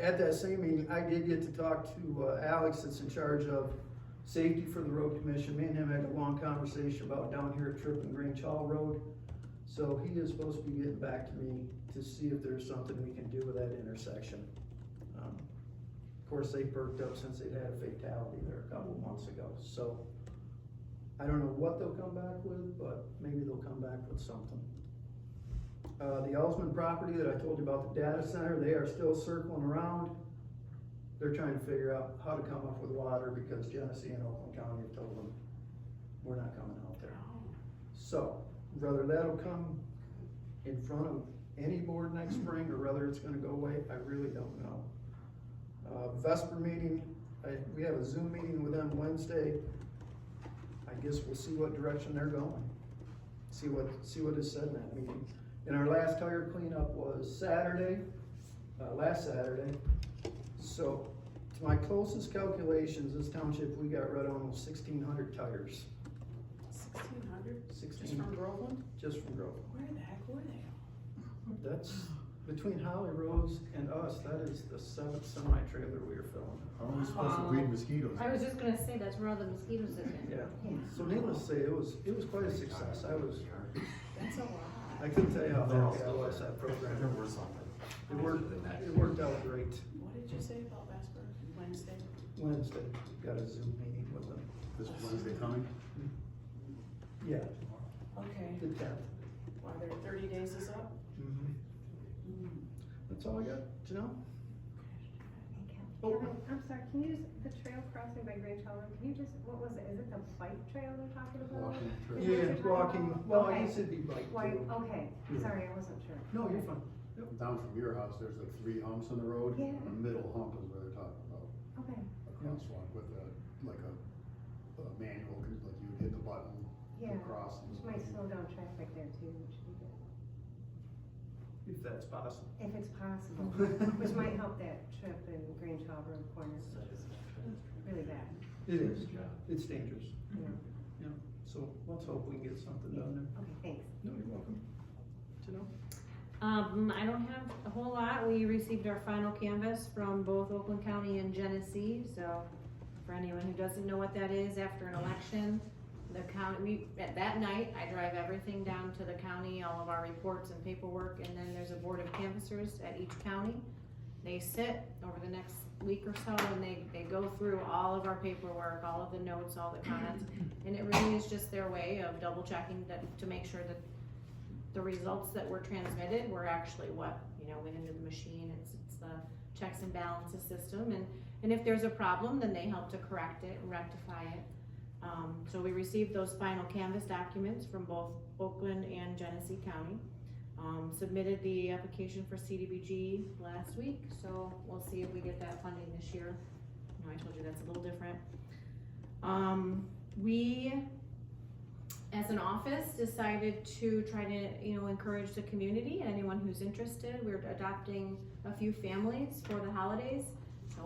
At that same meeting, I did get to talk to Alex that's in charge of safety for the road commission. Me and him had a long conversation about down here at Tripp and Grange Hall Road. So he is supposed to be getting back to me to see if there's something we can do with that intersection. Of course, they perked up since they'd had a fatality there a couple months ago. So I don't know what they'll come back with, but maybe they'll come back with something. The Ellsman property that I told you about, the data center, they are still circling around. They're trying to figure out how to come up with water because Genesee and Oakland County have told them, we're not coming out there. So whether that'll come in front of any board next spring or whether it's gonna go away, I really don't know. Vesper meeting, we have a Zoom meeting with them Wednesday. I guess we'll see what direction they're going. See what is said in that meeting. And our last tire cleanup was Saturday, last Saturday. So to my closest calculations, this township, we got rid of almost 1,600 tires. 1,600? Just 16 from Groveland? Just from Groveland. Where the heck were they? That's, between Holly Rose and us, that is the 7th semi-trailer we were filling. How are we supposed to weed mosquitoes? I was just gonna say, that's where all the mosquitoes live in. Yeah, so needless to say, it was quite a success. That's a lot. I couldn't tell you how happy I was that program. There were something. It worked out great. What did you say about Vesper? Wednesday? Wednesday, got a Zoom meeting with them. This Wednesday coming? Yeah, Okay. the 10th. Well, their 30 days is up? That's all I got, Janelle? Kevin, I'm sorry, can you just, the trail crossing by Grange Hall Road, can you just, what was it, is it the bike trail they're talking about? Walking Is trail. that what Yeah, you're talking walking, about? well, I Okay. guess it'd be bike Why, too. okay, Yeah. sorry, I wasn't sure. No, you're fine. Down from your house, there's like 3 humps in the road. Yeah. The middle hump is where they're talking about. Okay, A crosswalk with a manual, like you would hit the button to yeah, cross. which might slow down traffic there too, which would be good, If that's possible. if it's possible, which might help that trip in Grange Hall Road corner, which is really bad, It is, it's dangerous. you know. Yeah, so let's hope we can get something done there. Okay, thanks. No, you're welcome. Janelle? I don't have a whole lot. We received our final canvas from both Oakland County and Genesee, so for anyone who doesn't know what that is, after an election, the county, at that night, I drive everything down to the county, all of our reports and paperwork, and then there's a board of canvassers at each county. They sit over the next week or so and they go through all of our paperwork, all of the notes, all the comments, and it really is just their way of double checking that, to make sure that the results that were transmitted were actually what, went into the machine. It's the checks and balances system, and if there's a problem, then they help to correct it and rectify it. So we received those final canvas documents from both Oakland and Genesee County. Submitted the application for CDBG last week, so we'll see if we get that funding this year. I told you that's a little different. We, as an office, decided to try to, encourage the community, anyone who's interested. We're adopting a few families for the holidays.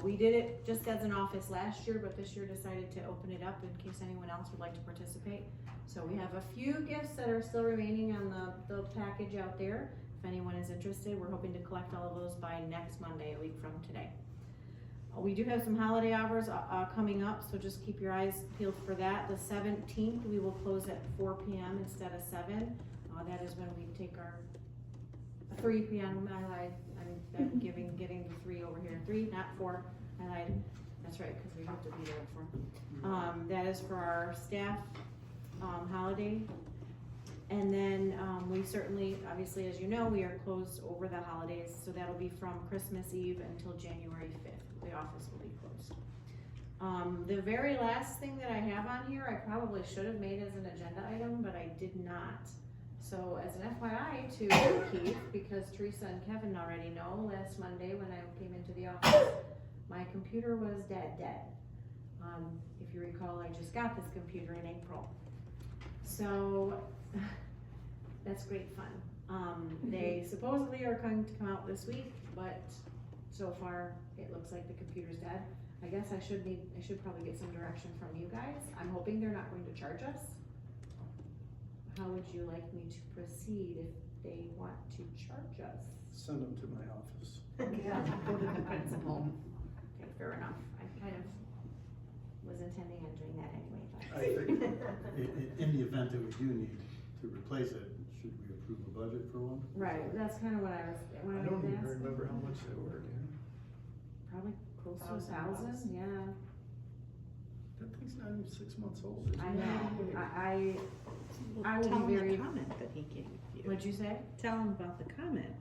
We did it just as an office last year, but this year decided to open it up in case anyone else would like to participate. So we have a few gifts that are still remaining on the package out there. If anyone is interested, we're hoping to collect all of those by next Monday, a week from today. We do have some holiday hours, coming up, so just keep your eyes peeled for that. The 17th, we will close at 4 PM instead of 7. That is when we take our 3 PM, I'm getting the 3 over here, 3, not 4, I lied, that's right, cause we have to be there at 4. That is for our staff, holiday. And then, we certainly, obviously, as you know, we are closed over the holidays, so that'll be from Christmas Eve until January 5th, the office will be closed. The very last thing that I have on here, I probably should have made as an agenda item, but I did not. So as an FYI to Keith, because Teresa and Kevin already know, last Monday when I came into the office, my computer was dead. If you recall, I just got this computer in April. So, that's great fun. They supposedly are going to come out this week, but so far, it looks like the computer's dead. I guess I should probably get some direction from you guys. I'm hoping they're not going to charge us. How would you like me to proceed if they want to charge us? Send them to my office. Yeah, go to the principal. Okay, fair enough. I kind of was intending on doing that anyway, but. I think, In the event that we do need to replace it, should we approve a budget for one? Right, that's kind of what I was, when I I don't was even asking. remember how much they were, dude. Probably close to 1,000, yeah. That thing's not even 6 months old, is it? I know, I will Tell be him very. the comment that he gave you. What'd you say? Tell him about the comment.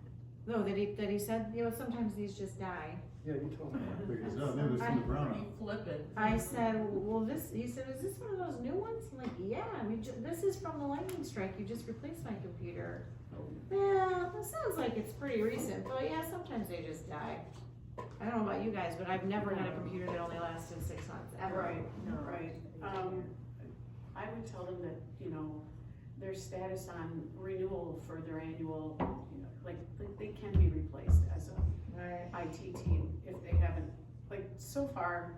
No, that he said, sometimes these just die. Yeah, you told me that. Because, no, maybe it's from the brownout. Flippant. I said, well, he said, is this one of those new ones? I'm like, yeah, this is from the lightning strike, you just replaced my computer. Well, that sounds like it's pretty recent, but yeah, sometimes they just die. I don't know about you guys, but I've never had a computer that only lasted 6 months, ever. Right. I would tell them that, their status on renewal for their annual, like they can be replaced as a IT team if they haven't, so far,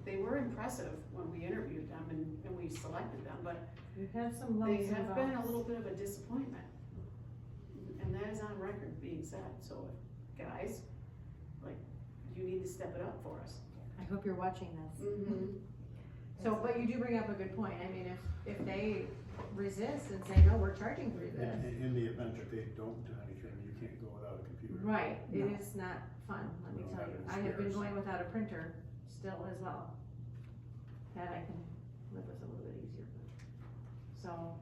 they were impressive when we interviewed them and we selected them, but We've had some they lumps and have been a bumps. little bit of a disappointment. And that is on record being said, so guys, you need to step it up for us. I hope you're watching this. Mm-hmm. So, but you do bring up a good point. I mean, if they resist and say, no, we're charging for this. In the event that they don't do anything, you can't go without a computer. Right, No. it is not fun, let me No, tell that you. is I have been scarce. going without a printer still as well. That I can live with a little bit easier. So,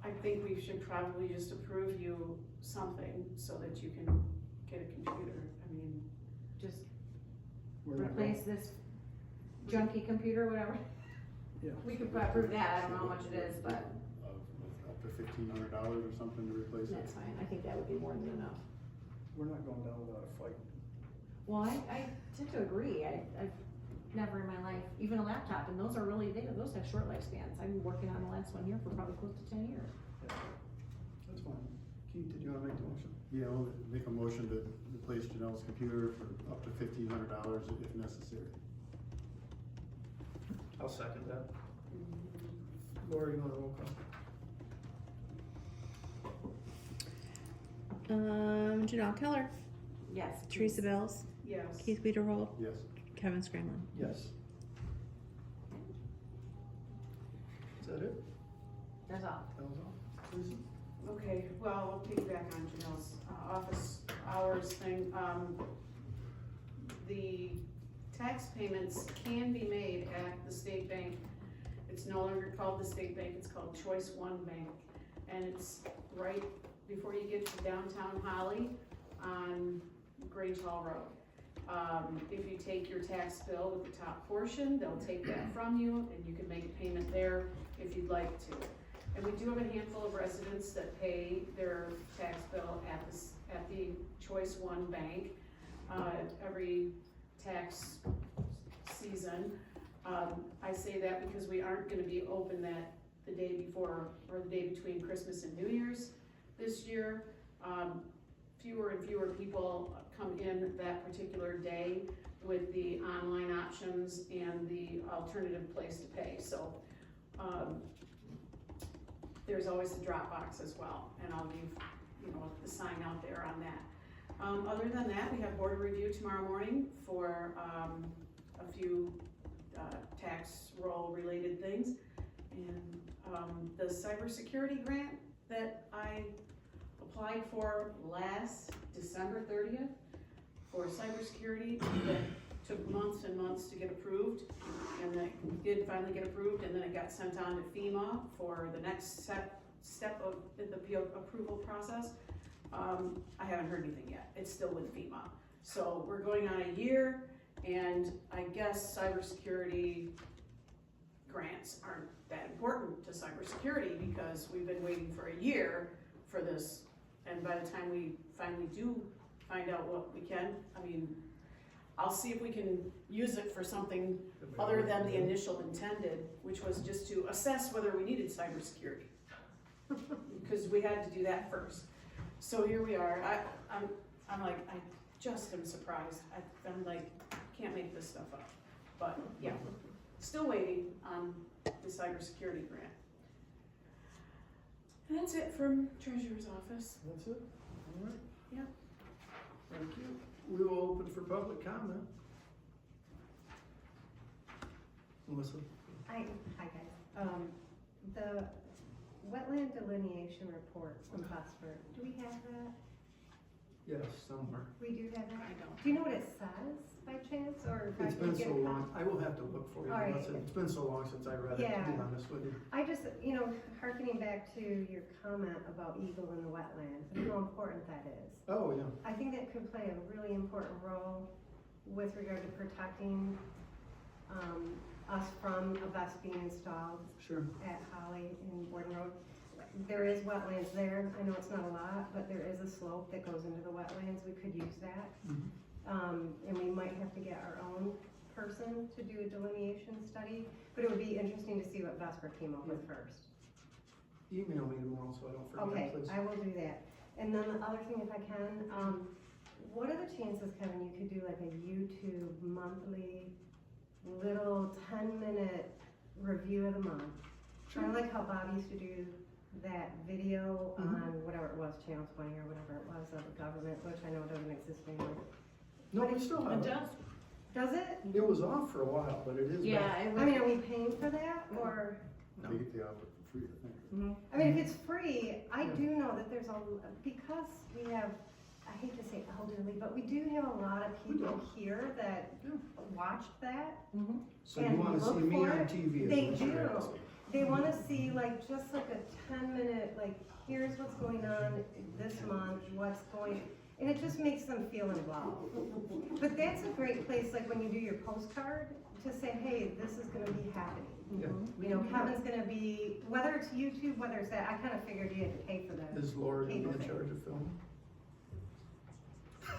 I think we should probably just approve you something so that you can get a computer. I mean, just We're not replace this junky computer, whatever. Yeah. We could approve that, I don't know how much it is, but Of up to $1,500 or something to replace it. that's fine. I think that would be more than enough. We're not going down without a fight. Well, I tend to agree. I've never in my life, even a laptop, and those are really, those have short lifespans. I've been working on the last one here for probably close to 10 years. Yeah. That's fine. Keith, did you wanna make the motion? Yeah, I'll make a motion to replace Janelle's computer for up to $1,500 if necessary. I'll second that. Laura, you want a roll call? Janelle Keller, Yes. Teresa Bells, yes. Keith Wiederhold, Yes. Kevin Scramlin. Yes. Is that it? That's all. That was all? Teresa? Okay, well, we'll piggyback on Janelle's office hours thing. The tax payments can be made at the state bank. It's no longer called the state bank, it's called Choice One Bank. And it's right before you get to downtown Holly on Grange Hall Road. If you take your tax bill with the top portion, they'll take that from you and you can make a payment there if you'd like to. And we do have a handful of residents that pay their tax bill at the Choice One Bank, every tax season. I say that because we aren't gonna be open the day before, or the day between Christmas and New Year's this year. Fewer and fewer people come in that particular day with the online options and the alternative place to pay, so, there's always a drop box as well, and I'll leave, the sign out there on that. Other than that, we have board review tomorrow morning for, a few, tax roll related things. And, the cybersecurity grant that I applied for last December 30th for cybersecurity, that took months and months to get approved, and then it did finally get approved, and then it got sent on to FEMA for the next step of the approval process. I haven't heard anything yet. It's still with FEMA. So we're going on a year, and I guess cybersecurity grants aren't that important to cybersecurity because we've been waiting for a year for this. And by the time we finally do find out what we can, I mean, I'll see if we can use it for something other than the initial intended, which was just to assess whether we needed cybersecurity. Because we had to do that first. So here we are. I'm like, I just am surprised. I'm like, can't make this stuff up. But yeah, still waiting on the cybersecurity grant. And that's it from Treasurer's Office. That's it? All right. Yeah. Thank you. We will open for public comment. Melissa? Hi guys. The wetland delineation report from Vesper, do we have that? Yes, somewhere. We do have that? I don't. Do you know what it says by chance, or if I It's can been get so a long. I will have to look for you. All right. Melissa. It's been so long since I read it, to be Yeah. honest with you. I just, hearkening back to your comment about eagle in the wetlands and how important that is. Oh, yeah. I think that could play a really important role with regard to protecting us from a vest being installed Sure. at Holly in Borden Road. There is wetlands there. I know it's not a lot, but there is a slope that goes into the wetlands. We could use that. And we might have to get our own person to do a delineation study, but it would be interesting to see what Vesper came up with first. Email me tomorrow so I don't forget, Okay, please. I will do that. And then the other thing, if I can, what are the chances, Kevin, you could do like a YouTube monthly little 10-minute review of the month? Kind of like how Bob used to do that video on whatever it was, Channel 20 or whatever it was of the government, which I know doesn't exist anymore. No, we still have It it. does. Does it? It was off for a while, but it is back. Yeah, it I mean, are we paying for that, or? No. They get the output for free, I think. I mean, if it's free, I do know that there's because we have, I hate to say elderly, but we do have a lot of people here that watched that. So you and wanna see look me for on it. TV? is They what you're do. asking. They wanna see just like a 10-minute, here's what's going on this month, and it just makes them feel involved. But that's a great place, like when you do your postcard, to say, hey, this is gonna be happening. Yeah. Kevin's gonna be, whether it's YouTube, whether it's that, I kinda figured you had to pay for that. Is Laura gonna be in Cable charge of filming?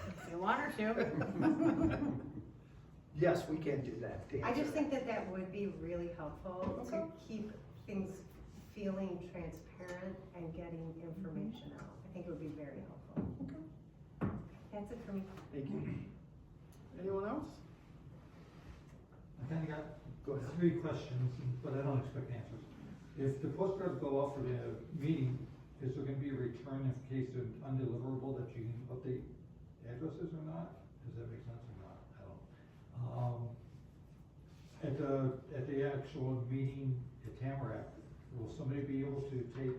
If you want her to. Yes, we can do that. to I just answer think that would be really helpful to Okay. keep things feeling transparent and getting information out. I think it would be very helpful. That's it for me. that. Thank you. Anyone else? I kinda got Go ahead. 3 questions, but I don't expect answers. If the postcards go out for the meeting, is there gonna be a return in case they're undeliverable that you can update addresses or not? Does that make sense or not? I don't. At the actual meeting at Tamarack, will somebody be able to take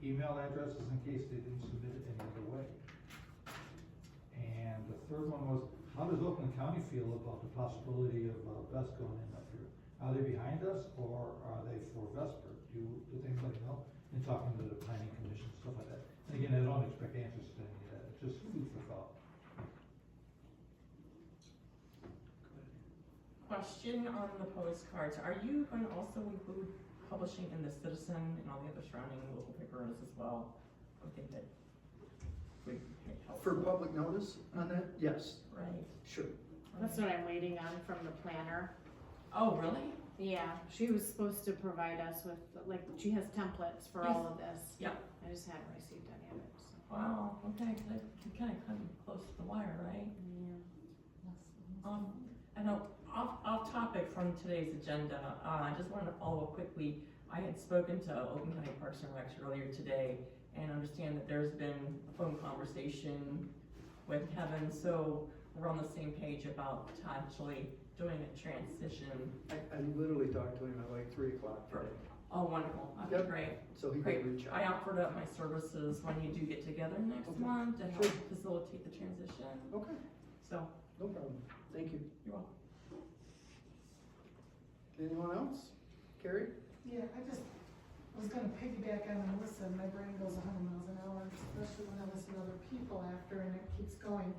email addresses in case they didn't submit it any other way? And the third one was, how does Oakland County feel about the possibility of Vest going in up here? Are they behind us or are they for Vesper? Do things like know? And talking to the planning commission, stuff like that. And again, I don't expect answers to any of that. It's just food for thought. Question on the postcards, are you going to also include publishing in the Citizen and all the other surrounding local papers as well? I think that would help. For public notice on that? Yes, Right. sure. That's what I'm waiting on from the planner. Oh, really? Yeah, she was supposed to provide us with, she has templates for all of this. Yep. I just haven't received any of it, so. Wow, okay, you kind of come close to the wire, right? I know, off topic from today's agenda, I just wanted to follow up quickly. I had spoken to Oakland County Parks and Recs earlier today and understand that there's been a phone conversation with Kevin, so we're on the same page about potentially doing a transition. I literally talked to him at like 3 o'clock today, Oh, wonderful, okay, Yep. great. so he Great. could reach I out. offered up my services when you do get together next Okay. month to help Sure. facilitate the transition, Okay, so no problem, thank you. you're welcome. Anyone else? Carrie? Yeah, I was gonna piggyback on Melissa, and my brain goes 100 miles an hour, especially when I listen to other people after, and it keeps going.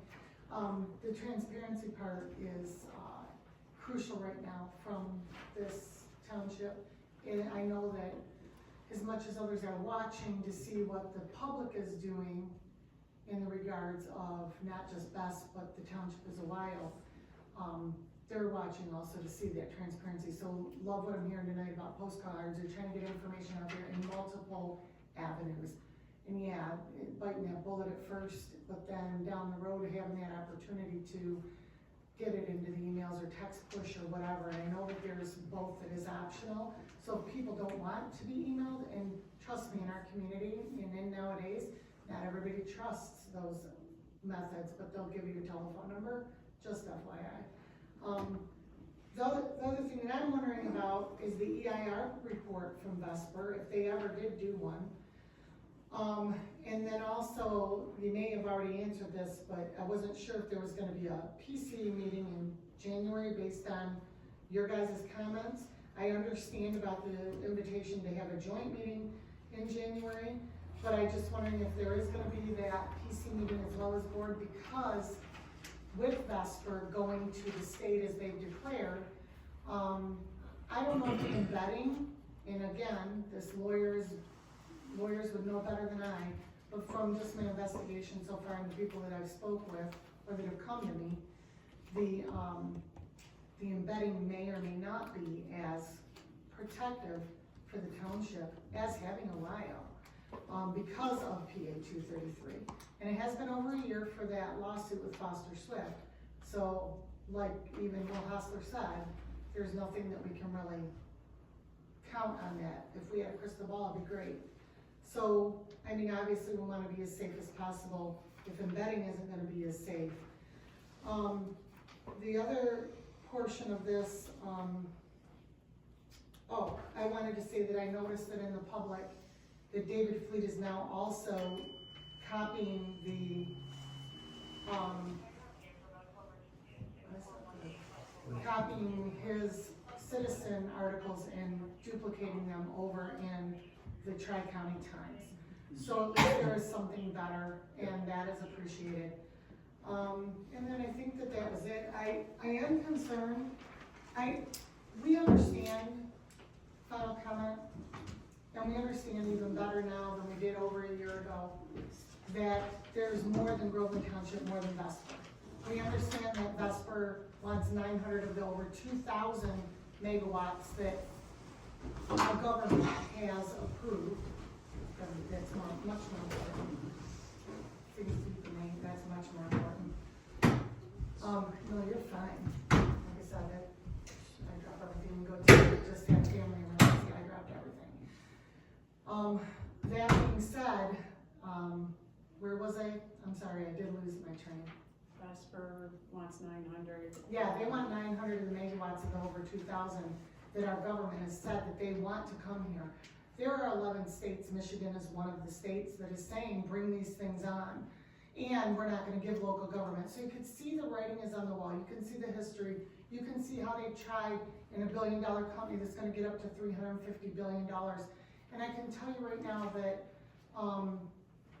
The transparency part is, crucial right now from this township. And I know that as much as others are watching to see what the public is doing in the regards of not just Best, but the township as a while, they're watching also to see that transparency. So love what I'm hearing tonight about postcards, or trying to get information out there in multiple avenues. And yeah, biting that bullet at first, but then down the road, having that opportunity to get it into the emails or text push or whatever. And I know that there's both that is optional. So if people don't want to be emailed, and trust me, in our community and in nowadays, not everybody trusts those methods, but they'll give you your telephone number, just FYI. The other thing that I'm wondering about is the EIR report from Vesper, if they ever did do one. And then also, you may have already answered this, but I wasn't sure if there was gonna be a PC meeting in January based on your guys' comments. I understand about the invitation to have a joint meeting in January, but I just wondering if there is gonna be that PC meeting as well as board, because with Vesper going to the state as they've declared, I don't know if the embedding, and again, this lawyers would know better than I, but from just my investigation so far and the people that I've spoke with, or that have come to me, the embedding may or may not be as protective for the township as having a LIO, because of PA 233. And it has been over a year for that lawsuit with Foster Swift. So, like even Will Hostler said, there's nothing that we can really count on that. If we had a crystal ball, it'd be great. So, I mean, obviously we wanna be as safe as possible if embedding isn't gonna be as safe. The other portion of this, I wanted to say that I noticed that in the public, that David Fleet is now also copying copying his citizen articles and duplicating them over in the Tri-County Times. So at least there is something better, and that is appreciated. And then I think that was it. I am concerned, we understand final comment, and we understand even better now than we did over a year ago, that there's more than Groveland Township, more than Vesper. We understand that Vesper wants 900 of the over 2,000 megawatts that our government has approved. That's much more important. Things you can make, that's much more important. No, you're fine. Like I said, I drop everything and go to just have family emergency. I dropped everything. That being said, where was I? I'm sorry, I did lose my train. Vesper wants 900. Yeah, they want 900 of the megawatts of the over 2,000 that our government has said that they want to come here. There are 11 states, Michigan is one of the states that is saying, bring these things on. And we're not gonna give local government. So you can see the writing is on the wall. You can see the history. You can see how they tried in a $1 billion company that's gonna get up to $350 billion. And I can tell you right now that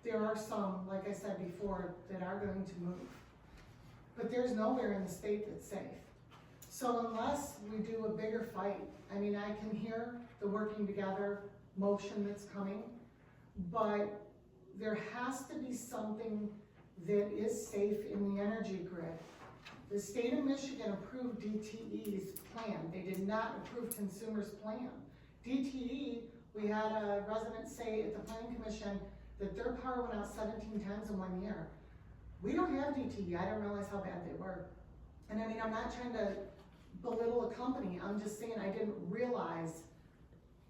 there are some, like I said before, that are going to move. But there's nowhere in the state that's safe. So unless we do a bigger fight, I mean, I can hear the working together motion that's coming, but there has to be something that is safe in the energy grid. The state of Michigan approved DTE's plan. They did not approve Consumer's plan. DTE, we had a resident say at the planning commission that their power went out 17 times in 1 year. We don't have DTE. I didn't realize how bad they were. And I mean, I'm not trying to belittle a company. I'm just saying I didn't realize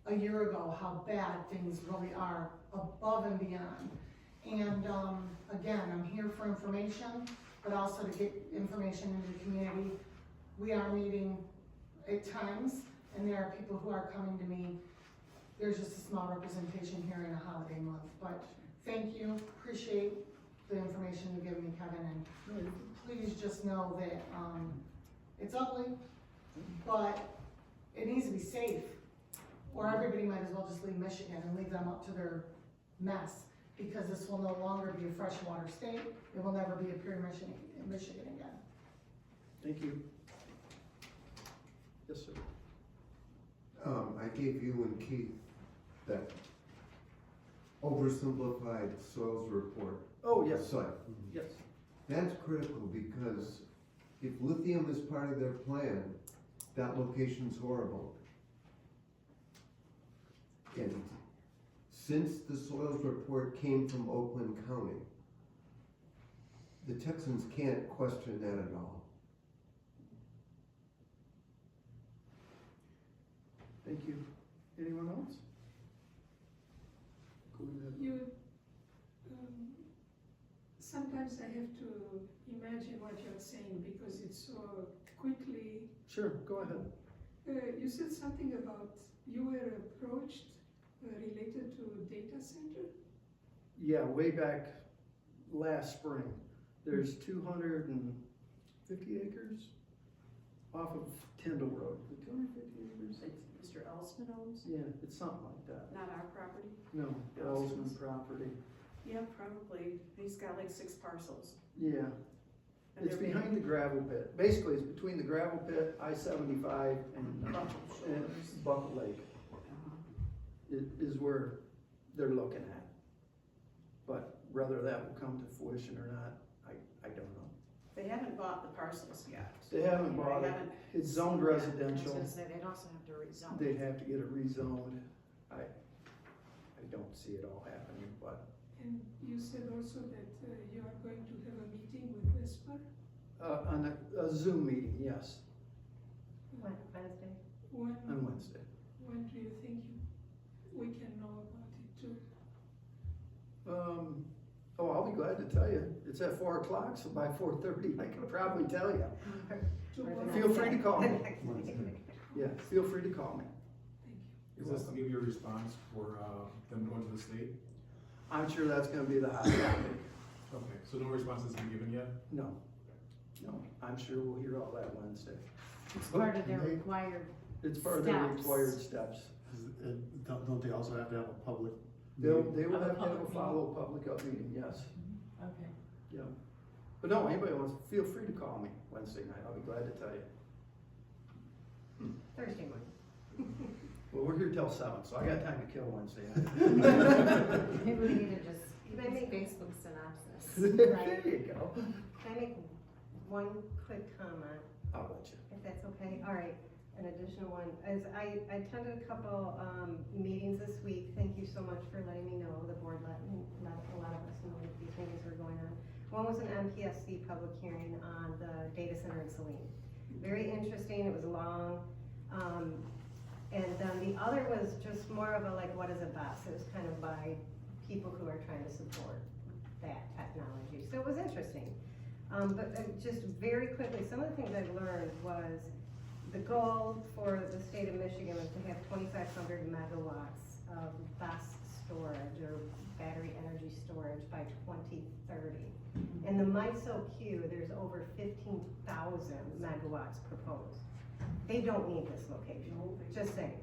a year ago how bad things really are above and beyond. And, again, I'm here for information, but also to get information into the community. We are meeting at times, and there are people who are coming to me. There's just a small representation here in a holiday month, but thank you, appreciate the information you've given me, Kevin, and please just know that, it's ugly, but it needs to be safe, or everybody might as well just leave Michigan and leave them up to their mess, because this will no longer be a freshwater state, it will never be a pure Michigan again. Thank you. Yes, sir. I gave you and Keith that oversimplified soils report. Oh, yes, site. yes. That's critical because if lithium is part of their plan, that location's horrible. And since the soils report came from Oakland County, the Texans can't question that at all. Thank you. Anyone else? Go ahead. You, sometimes I have to imagine what you're saying because it's so quickly. Sure, go ahead. You said something about you were approached related to data center? Yeah, way back last spring, there's 250 acres off of Tyndall Road. Is it 250 acres? Mr. Ellsman owns, Yeah, it's something like that. not our property? No, Ellsman property. Yeah, probably. He's got like 6 parcels. Yeah, And it's they're being- behind the gravel pit. Basically, it's between the gravel pit, I-75, and Buckle Lake. Is where they're looking at. But whether that will come to fruition or not, I don't know. They haven't bought the parcels yet. They haven't bought They it. haven't It's zoned seen that. residential. I was gonna say, they'd also have to rezone. They'd have to get it rezoned. I don't see it all happening, but, And you said also that you are going to have a meeting with Vesper? on a Zoom meeting, yes, Wednesday? on Wednesday. When do you think we can know about it too? I'll be glad to tell you. It's at 4 o'clock, so by 4:30, I can probably tell you. Tomorrow? Feel free to call me. Next week. Yeah, feel free to call me. Thank you. Is this to give you a response for, them going to the state? I'm sure that's gonna be the hot topic. Okay, so no response has been given yet? No, I'm sure we'll hear all that Wednesday. It's part of their required. It's part of the Steps. required steps. Don't they also have to have a public? They will have to have a public meeting. follow public up meeting, yes, Okay. yeah. But no, anybody wants, feel free to call me Wednesday night, I'll be glad to tell you. Thursday morning. Well, we're here till 7, so I got time to kill Wednesday night. Maybe we need to just Can I make- Facebook synopsis. There you go. Can I make one quick comment, I'll let you. if that's okay? All right, an additional one. As I attended a couple, meetings this week. Thank you so much for letting me know. The board let a lot of us know that these meetings were going on. One was an MPSC public hearing on the data center in Saline. Very interesting, it was long. And then the other was just more of a like, what is a bus? It was kind of by people who are trying to support that technology. So it was interesting. But just very quickly, some of the things I've learned was the goal for the state of Michigan was to have 2,500 megawatts of bus storage or battery energy storage by 2030. In the MISO queue, there's over 15,000 megawatts proposed. They don't need this location, just saying.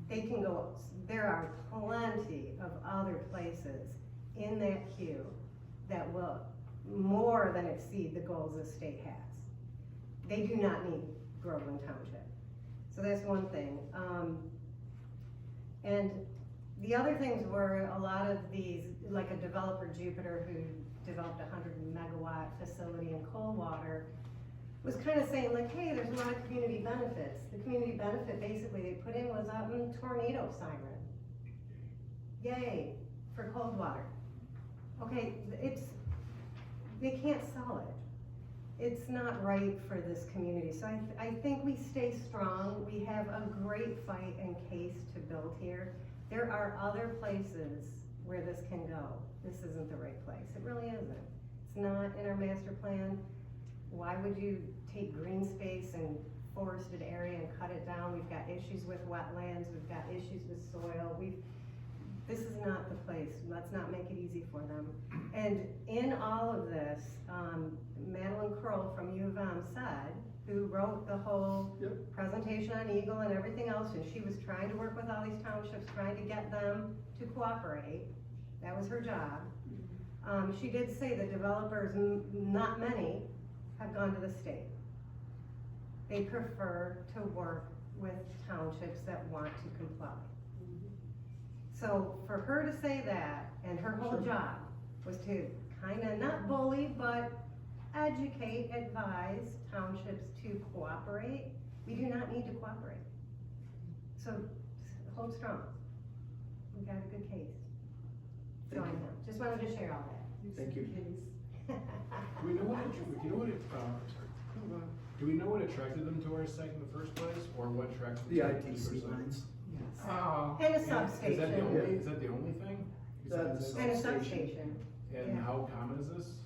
They can go, there are plenty of other places in that queue that will more than exceed the goals the state has. They do not need Groveland Township. So that's one thing. And the other things were a lot of these, like a developer, Jupiter, who developed a 100 megawatt facility in Coldwater, was kind of saying like, hey, there's a lot of community benefits. The community benefit basically they put in was a tornado siren. Yay, for Coldwater. Okay, they can't sell it. It's not right for this community. So I think we stay strong. We have a great fight and case to build here. There are other places where this can go. This isn't the right place. It really isn't. It's not in our master plan. Why would you take green space and forested area and cut it down? We've got issues with wetlands, we've got issues with soil, this is not the place. Let's not make it easy for them. And in all of this, Madeline Kroll from U of M said, who wrote the whole presentation on Eagle and everything else, and she was trying to work with all these townships, trying to get them to cooperate. That was her job. She did say the developers, not many, have gone to the state. They prefer to work with townships that want to comply. So for her to say that, and her whole job was to kinda not bully, but educate, advise townships to cooperate, we do not need to cooperate. So hold strong. We got a good case. So I know, just wanted to share all that. Thank you. Do we know what do we know what attracted them to our site in the first place, or what attracted them The to our ITC site? lines. And a Is that substation. the only thing? That's- And a substation. And Yeah. how common is this?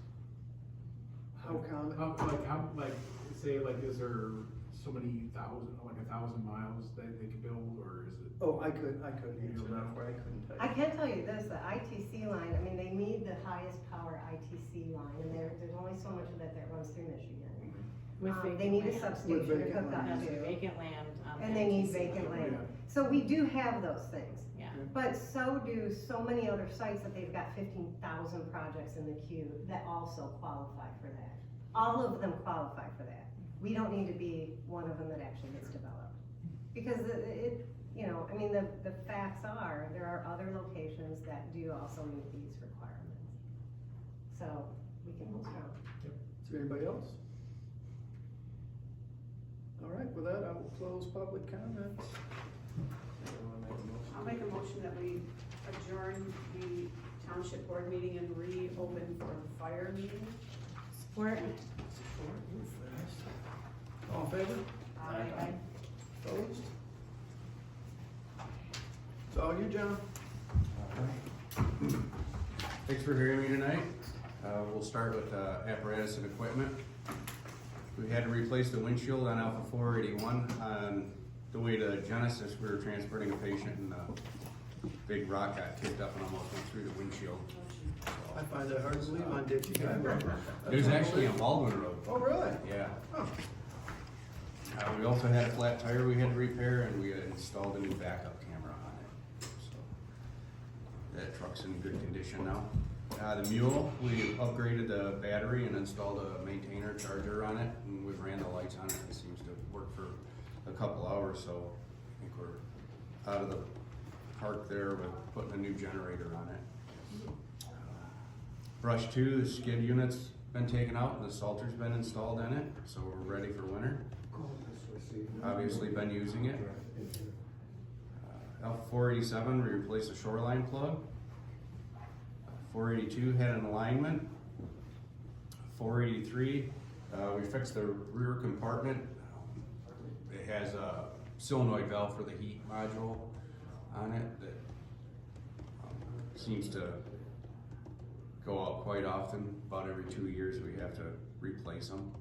How common? Say, is there so many thousand, like 1,000 miles that they could build, or is it? Oh, I couldn't answer that for you. I couldn't tell you. I can tell you this, the ITC line, I mean, they need the highest power ITC line, and there's only so much of that runs through Michigan. With They need a vacant land. substation to vacant hook up That's to, vacant land. and they need ITC. vacant land. Yeah. So we do have those things. Yeah. But so do so many other sites that they've got 15,000 projects in the queue that also qualify for that. All of them qualify for that. We don't need to be one of them that actually gets developed. Because the facts are, there are other locations that do also meet these requirements. So we can hold strong. Is there anybody else? All right, with that, I will close public comments. I'll make a motion that we adjourn the township board meeting and reopen for the fire meeting. Support. All in favor? Aye. Opposed? It's all you, John. Thanks for hearing me tonight. We'll start with apparatus and equipment. We had to replace the windshield on Alpha 481 on the way to Genesis. We were transporting a patient and a big rock got kicked up and almost went through the windshield. I find that hard to believe on Dixie Drive. It was actually on Baldwin Road. Oh, really? Yeah. Oh. We also had a flat tire we had to repair, and we installed a new backup camera on it. So that truck's in good condition now. The mule, we upgraded the battery and installed a maintainer charger on it, and we ran the lights on it. It seems to work for a couple hours, so I think we're out of the park there with putting a new generator on it. Brush 2, the skid unit's been taken out and the salter's been installed in it, so we're ready for winter. Obviously been using it. Alpha 487, we replaced the shoreline plug. 482 had an alignment. 483, we fixed the rear compartment. It has a solenoid valve for the heat module on it that seems to go out quite often. About every 2 years we have to replace them.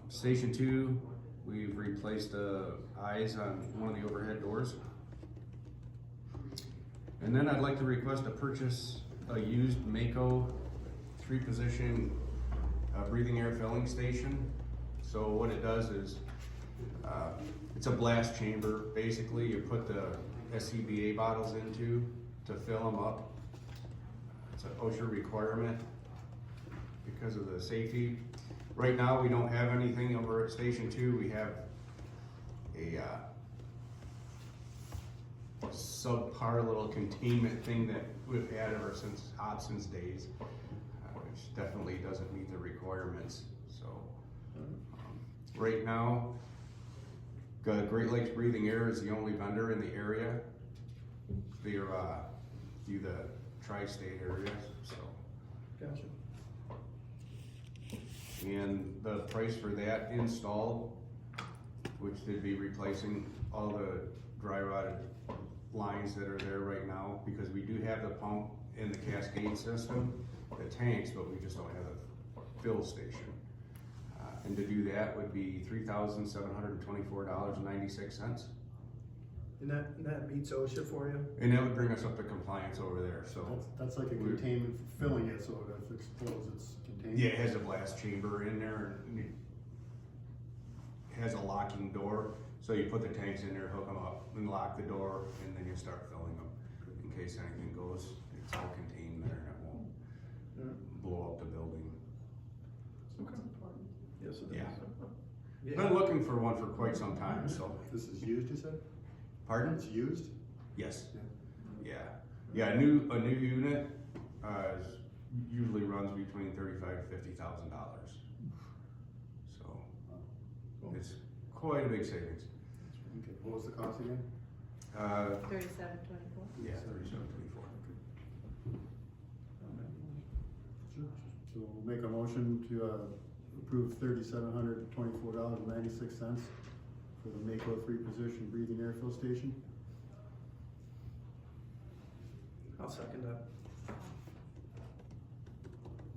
Station 2, we've replaced the eyes on one of the overhead doors. And then I'd like to request to purchase a used Mako 3-position breathing air filling station. So what it does is, it's a blast chamber. Basically, you put the SCBA bottles into to fill them up. It's an OSHA requirement because of the safety. Right now, we don't have anything over at Station 2. We have a subpar little containment thing that we've had ever since Hobson's days, which definitely doesn't meet the requirements. So right now, Great Lakes Breathing Air is the only vendor in the area through the tri-state area. So. Gotcha. And the price for that installed, which they'd be replacing all the dry rotted lines lines that are there right now, because we do have the pump and the cascade system, the tanks, but we just don't have a fill station. And to do that would be $3,724.96. And that meets OSHA for you? And that would bring us up to compliance over there, so. That's like a containment for filling it, so if it explodes, it's contained. Yeah, it has a blast chamber in there, and it has a locking door, so you put the tanks in there, hook them up, and lock the door, and then you start filling them. In case anything goes, it's all contained there, and it won't blow up the building. Okay. Yes, it is. Yeah. Been looking for one for quite some time, so. This is used, you said? Pardon? It's used? Yes. Yeah, a new unit, usually runs between $35,000 to $50,000. So, it's quite a big savings. Okay, what was the cost again? $37.24. Yeah, $37.24. So we'll make a motion to approve $3,724.96 for the Mako 3 position breathing air fill station. I'll second that.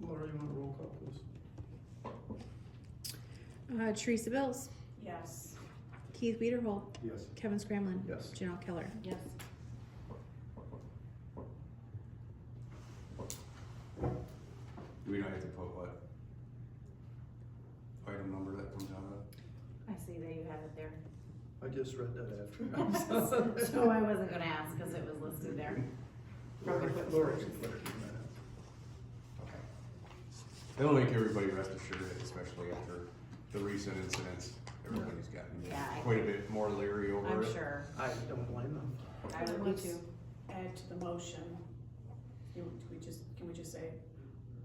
Laura, you want a roll call, please? Teresa Bills, Yes. Keith Wiederholt, Yes. Kevin Scramlin. Yes. Janelle Keller. Yes. We don't have to put what item number that comes out of? I see that you have it there. I just read that after. So I wasn't gonna ask, cause it was listed there. Laura can put it in that. Okay. It'll make everybody rest assured, especially after the recent incidents. Everybody's gotten Yeah, quite a bit more leery over I'm it. sure. I don't blame them. I would be too. Add to the motion. Can we just say,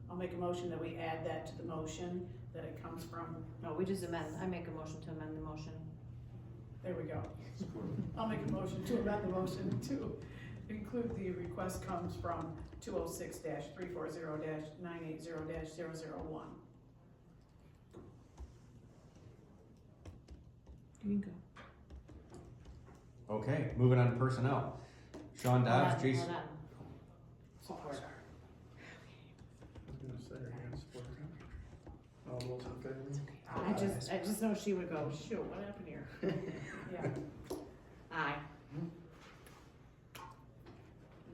I'll make a motion that we add that to the motion, that it comes from, No, we just I make a motion to amend the motion. there we go. I'll make a motion to amend the motion to include the request comes from 206-340-980-001. You can go. Okay, moving on to personnel. Sean Dobbs, Jason. Hold on. Support. I was gonna say, are you gonna support that? All those in favor? I just know she would go, shoot, what happened here? Yeah, Aye.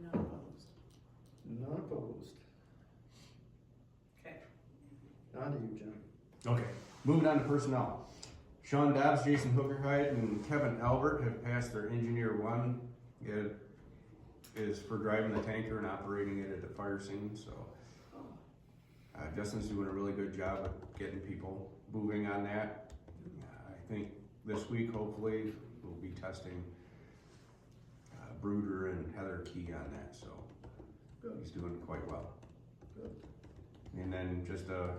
none opposed. None opposed. Okay. On to you, Jim. Okay, moving on to personnel. Sean Dobbs, Jason Hookerhide, and Kevin Albert have passed their Engineer 1. It is for driving the tanker and operating it at the fire scene, so. Justin's doing a really good job of getting people moving on that. I think this week, hopefully, we'll be testing Bruder and Heather Key on that, so. Good. He's doing quite well. Good. And then just a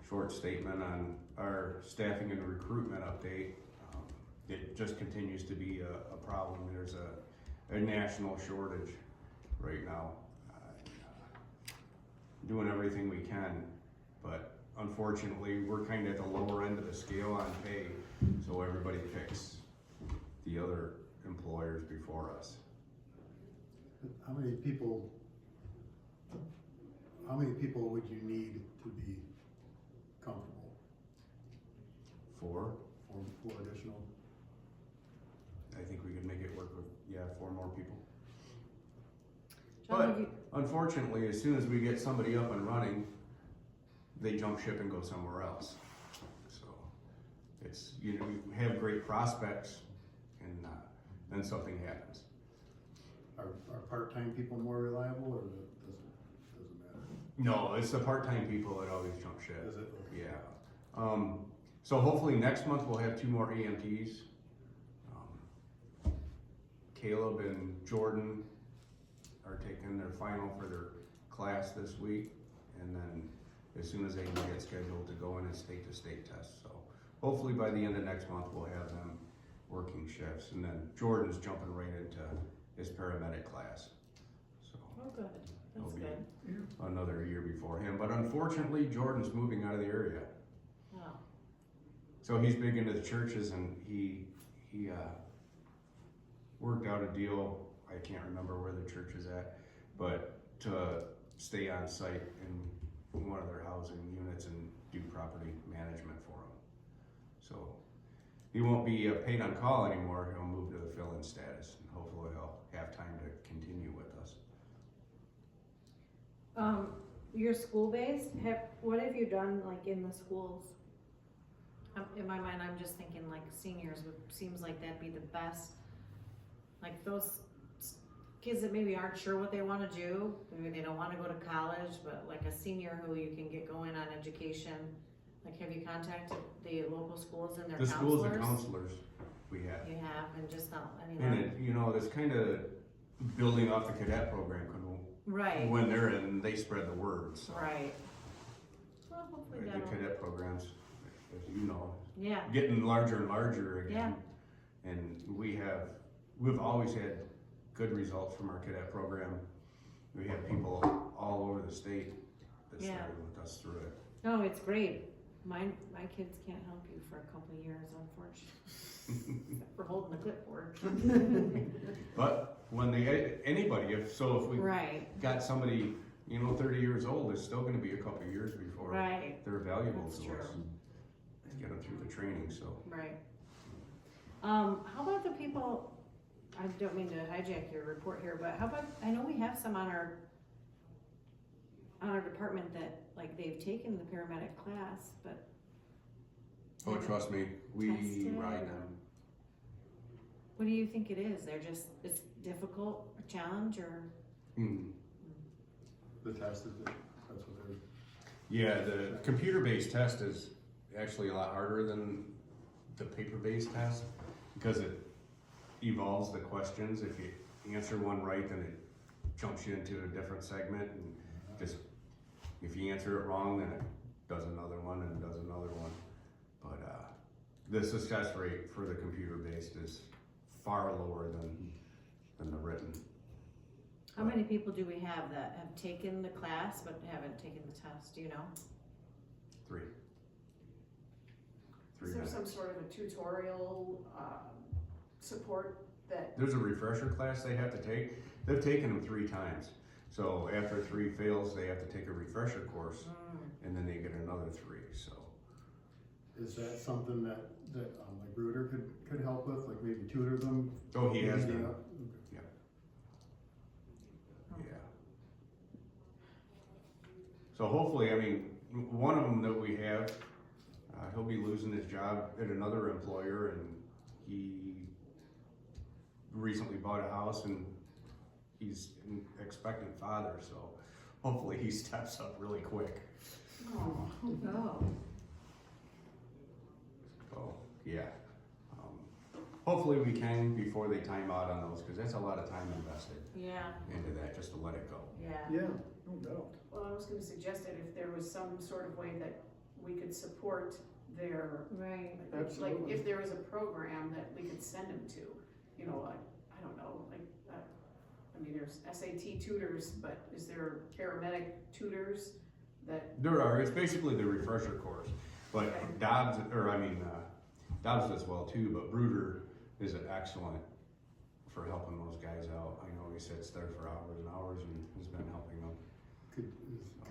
short statement on our staffing and recruitment update. It just continues to be a problem. There's a national shortage right now. Doing everything we can, but unfortunately, we're kind of at the lower end of the scale on pay, so everybody picks the other employers before us. How many people would you need to be comfortable? Four? Four additional? I think we could make it work with, 4 more people. John, But have you- unfortunately, as soon as we get somebody up and running, they jump ship and go somewhere else. So it's, we have great prospects and then something happens. Are part-time people more reliable, or doesn't matter? No, it's the part-time people that always jump ship. Is it? Yeah. So hopefully next month we'll have 2 more EMTs. Caleb and Jordan are taking their final for their class this week, and then as soon as they can get scheduled to go in and state-to-state tests. So hopefully by the end of next month we'll have them working shifts, and then Jordan's jumping right into his paramedic class. So Oh, good, it'll that's be good. another year before him, but unfortunately Jordan's moving out of the area. Oh, So he's big into the churches, and he worked out a deal. I can't remember where the church is at, but to stay on site in one of their housing units and do property management for them. So he won't be paid on call anymore. He'll move to the fill-in status, and hopefully he'll have time to continue with us. Your school-based, what have you done like in the schools? In my mind, I'm just thinking like seniors seems like that'd be the best. Like those kids that maybe aren't sure what they wanna do, maybe they don't wanna go to college, but like a senior who you can get going on education. Like, have you contacted the local schools and their The counselors? schools and counselors we have. You have, and just not, I mean. And it, you know, it's kind of building off the cadet program, 'cause Right. when they're in, they spread the word, so. Right. Well, hopefully The that'll, cadet programs, as you know, yeah, getting larger and larger again. And we've always had good results from our cadet program. We have people all over the state that Yeah. started with us through it. no, it's great. My kids can't help you for a couple of years, unfortunately, except for holding the clipboard. But when anybody, if we Right, got somebody, 30 years old, it's still gonna be a couple of years before right, they're valuable That's to true. us. Get them through the training, so. right. How about the people, I don't mean to hijack your report here, but how about, I know we have some on our department that, like, they've taken the paramedic class, but. Oh, trust me, we Tested ride or- them. What do you think it is? It's difficult, a challenge, or? The test is, that's what they're. Yeah, the computer-based test is actually a lot harder than the paper-based test because it evolves the questions. If you answer one right, then it jumps you into a different segment, and just if you answer it wrong, then it does another one and does another one. But the success rate for the computer-based is far lower than the written. How many people do we have that have taken the class but haven't taken the test, do you know? 3. Is there some sort of a tutorial, support that, There's a refresher class they have to take. They've taken them 3 times. So after 3 fails, they have to take a refresher course, and then they get another 3, so. Is that something that like Bruder could help with, like maybe tutor them? Oh, he has Leading been. up? Yeah. So hopefully, I mean, one of them that we have, he'll be losing his job at another employer, and he recently bought a house, and he's an expectant father, so hopefully he steps up really quick. Oh. So, yeah. Hopefully we can before they time out on those, because that's a lot of time invested Yeah, into that, just to let it go. yeah. Yeah, no doubt. well, I was gonna suggest that if there was some sort of way that we could support their, Right. like, Absolutely. if there was a program that we could send them to, like, I don't know, like, I mean, there's SAT tutors, but is there paramedic tutors that, There are, it's basically the refresher course, but Okay. Dobbs does well too, but Bruder is excellent for helping those guys out. I know he sits there for hours and hours and has been helping them. Could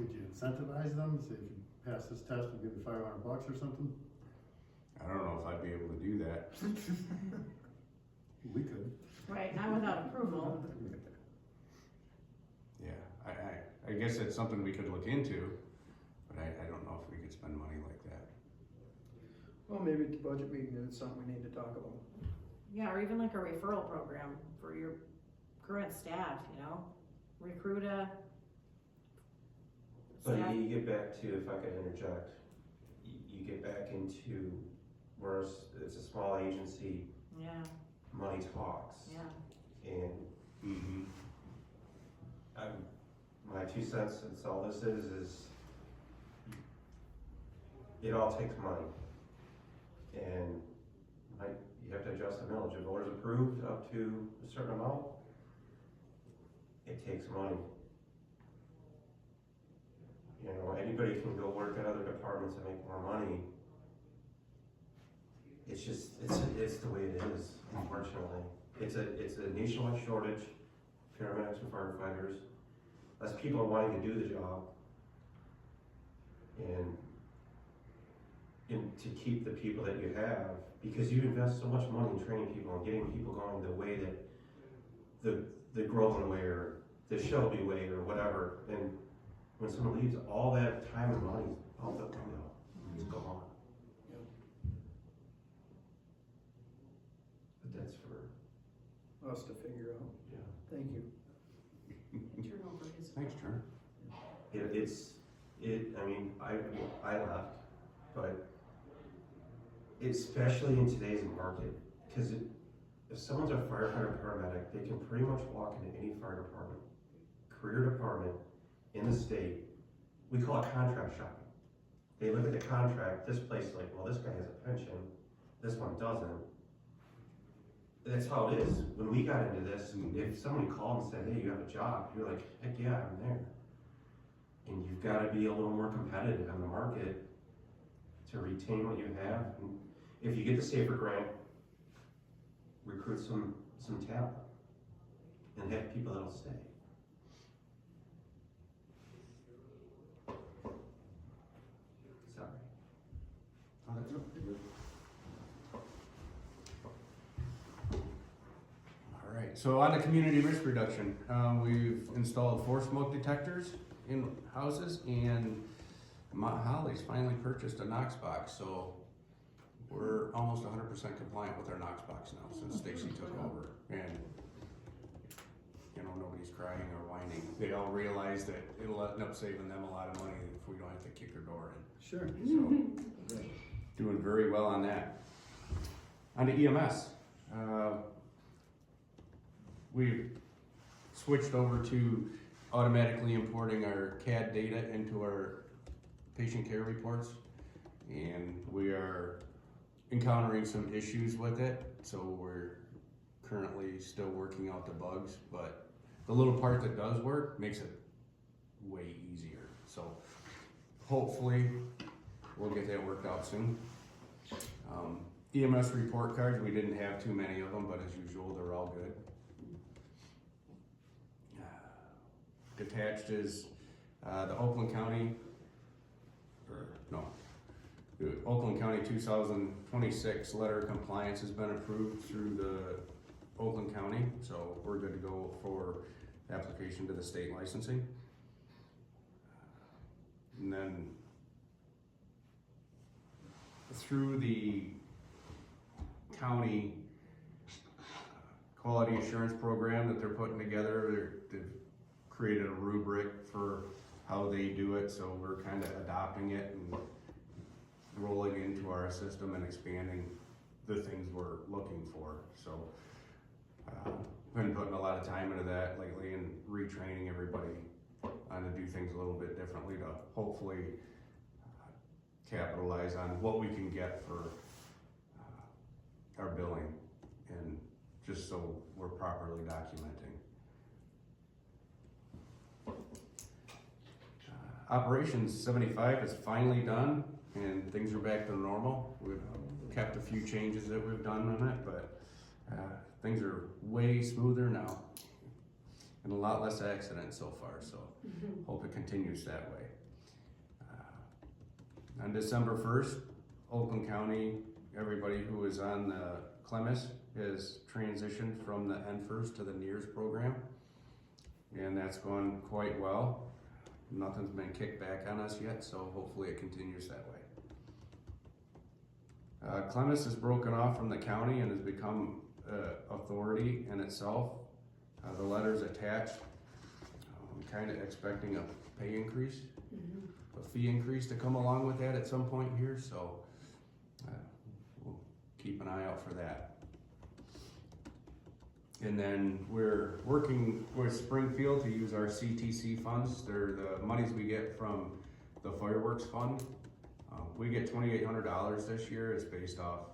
you incentivize them, say if you pass this test, we'll give you $500 or something? I don't know if I'd be able to do that. We could. Right, not without approval. Yeah, I guess it's something we could look into, but I don't know if we could spend money like that. Well, maybe at the budget meeting, it's something we need to talk about. Yeah, or even like a referral program for your current staff, recruit a But staff. you get back to, if I could interject, you get back into where it's a small agency, Yeah, money talks. yeah. And my 2 cents, that's all this is it all takes money. And you have to adjust the millage. If voters approved up to a certain amount, it takes money. Anybody can go work at other departments and make more money. It's just, it's the way it is, unfortunately. It's a nationwide shortage. paramedics and firefighters, less people are wanting to do the job. And to keep the people that you have, because you invest so much money in training people and getting people going the way that the Groveland way or the Shelby way or whatever, and when someone leaves, all that time and money is out the window. It's gone. But that's for, Us to figure out. yeah. Thank you. Turnover is. Thanks, Turner. I mean, I left, but especially in today's market, because if someone's a firefighter paramedic, they can pretty much walk into any fire department, career department in the state. We call it contract shopping. They look at the contract, this place like, well, this guy has a pension, this one doesn't. That's how it is. When we got into this, if somebody called and said, hey, you have a job, you're like, heck yeah, I'm there. And you've got to be a little more competitive in the market to retain what you have. And if you get the SAFER grant, recruit some talent and have people that'll stay. Sorry. Oh, that's okay. All right, so on the community risk reduction, we've installed 4 smoke detectors in houses, and Mount Holly's finally purchased a Knox box, so we're almost 100% compliant with our Knox box now since Stacy took over. And you know, nobody's crying or whining. They all realize that it'll end up saving them a lot of money if we don't have to kick our door in. Sure. So, doing very well on that. On the EMS, we've switched over to automatically importing our CAD data into our patient care reports, and we are encountering some issues with it, so we're currently still working out the bugs, but the little part that does work makes it way easier. So hopefully we'll get that worked out soon. EMS report cards, we didn't have too many of them, but as usual, they're all good. Attached is the Oakland County, the Oakland County 2026 letter of compliance has been approved through the Oakland County, so we're good to go for application to the state licensing. And then through the county quality assurance program that they're putting together, they've created a rubric for how they do it, so we're kind of adopting it and rolling it into our system and expanding the things we're looking for. So I've been putting a lot of time into that lately and retraining everybody on to do things a little bit differently to hopefully capitalize on what we can get for our billing, and just so we're properly documenting. Operations 75 is finally done and things are back to normal. We've kept a few changes that we've done on it, but things are way smoother now and a lot less accidents so far, so hope it continues that way. On December 1st, Oakland County, everybody who was on the Clemis has transitioned from the NFIRS to the NEARS program, and that's gone quite well. Nothing's been kicked back on us yet, so hopefully it continues that way. Clemis is broken off from the county and has become authority in itself. The letter's attached. I'm kind of expecting a pay increase, a fee increase to come along with that at some point here, so we'll keep an eye out for that. And then we're working with Springfield to use our CTC funds. They're the monies we get from the fireworks fund. We get $2,800 this year. It's based off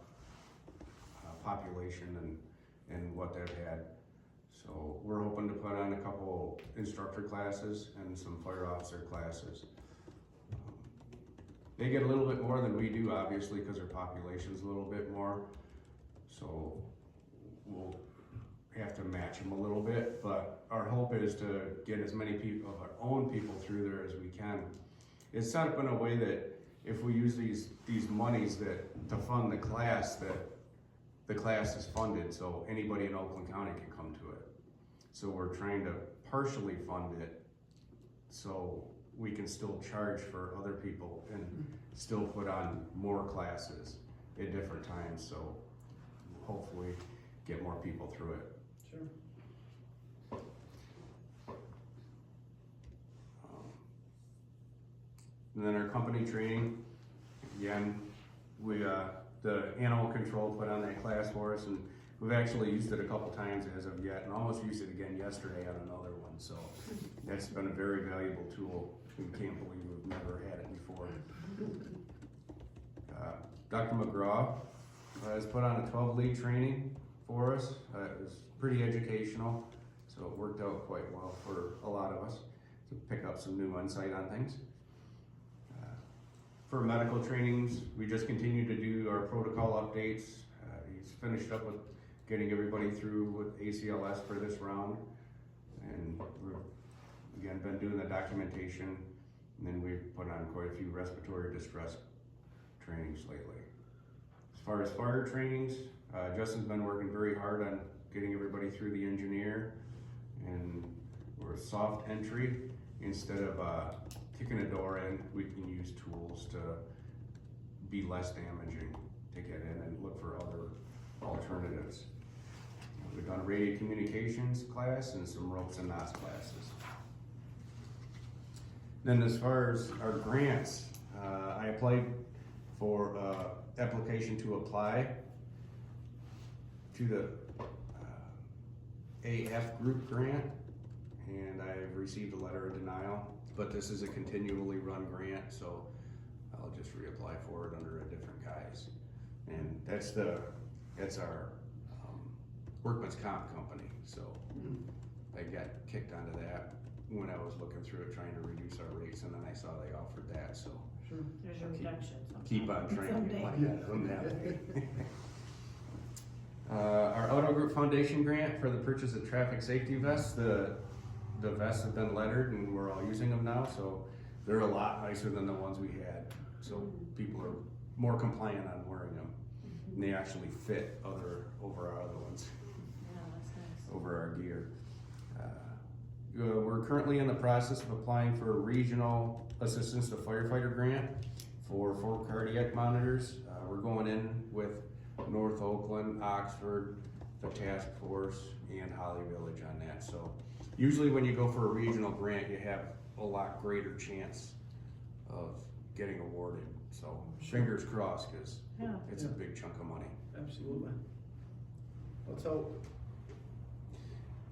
population and what they've had. So we're hoping to put on a couple instructor classes and some fire officer classes. They get a little bit more than we do, obviously, because their population's a little bit more. So we'll have to match them a little bit, but our hope is to get as many people, of our own people through there as we can. It's set up in a way that if we use these monies that, to fund the class, that the class is funded, so anybody in Oakland County can come to it. So we're trying to partially fund it, so we can still charge for other people and still put on more classes at different times, so hopefully get more people through it. Sure. And then our company training, again, we, the animal control put on that class for us, and we've actually used it a couple times as of yet, and almost used it again yesterday on another one, so that's been a very valuable tool. We can't believe we've never had it before. Dr. McGraw has put on a 12-lead training for us. It was pretty educational, so it worked out quite well for a lot of us to pick up some new insight on things. For medical trainings, we just continue to do our protocol updates. He's finished up with getting everybody through with ACLS for this round. And we've, again, been doing the documentation, and then we've put on quite a few respiratory distress trainings lately. As far as fire trainings, Justin's been working very hard on getting everybody through the engineer, and we're soft entry. Instead of kicking a door in, we can use tools to be less damaging to get in and look for other alternatives. We've done a radio communications class and some ropes and knots classes. Then as far as our grants, I applied for application to apply to the AF group grant, and I've received a letter of denial, but this is a continually run grant, so I'll just reapply for it under a different guise. And that's our workman's comp company, so I got kicked onto that when I was looking through it, trying to reduce our rates, and then I saw they offered that, so. Sure. There's your reduction. Keep on trying to get Someday. money out of them that way. Our Auto Group Foundation grant for the purchase of traffic safety vests, the vests have been lettered and we're all using them now, so they're a lot nicer than the ones we had. So people are more compliant on wearing them. And they actually fit over our other ones, Yeah, that's nice. over our gear. We're currently in the process of applying for a regional assistance to firefighter grant for 4 cardiac monitors. We're going in with North Oakland, Oxford, the task force, and Holly Village on that. So usually when you go for a regional grant, you have a lot greater chance of getting awarded. So fingers crossed, because Yeah. it's a big chunk of money. Absolutely. Let's hope.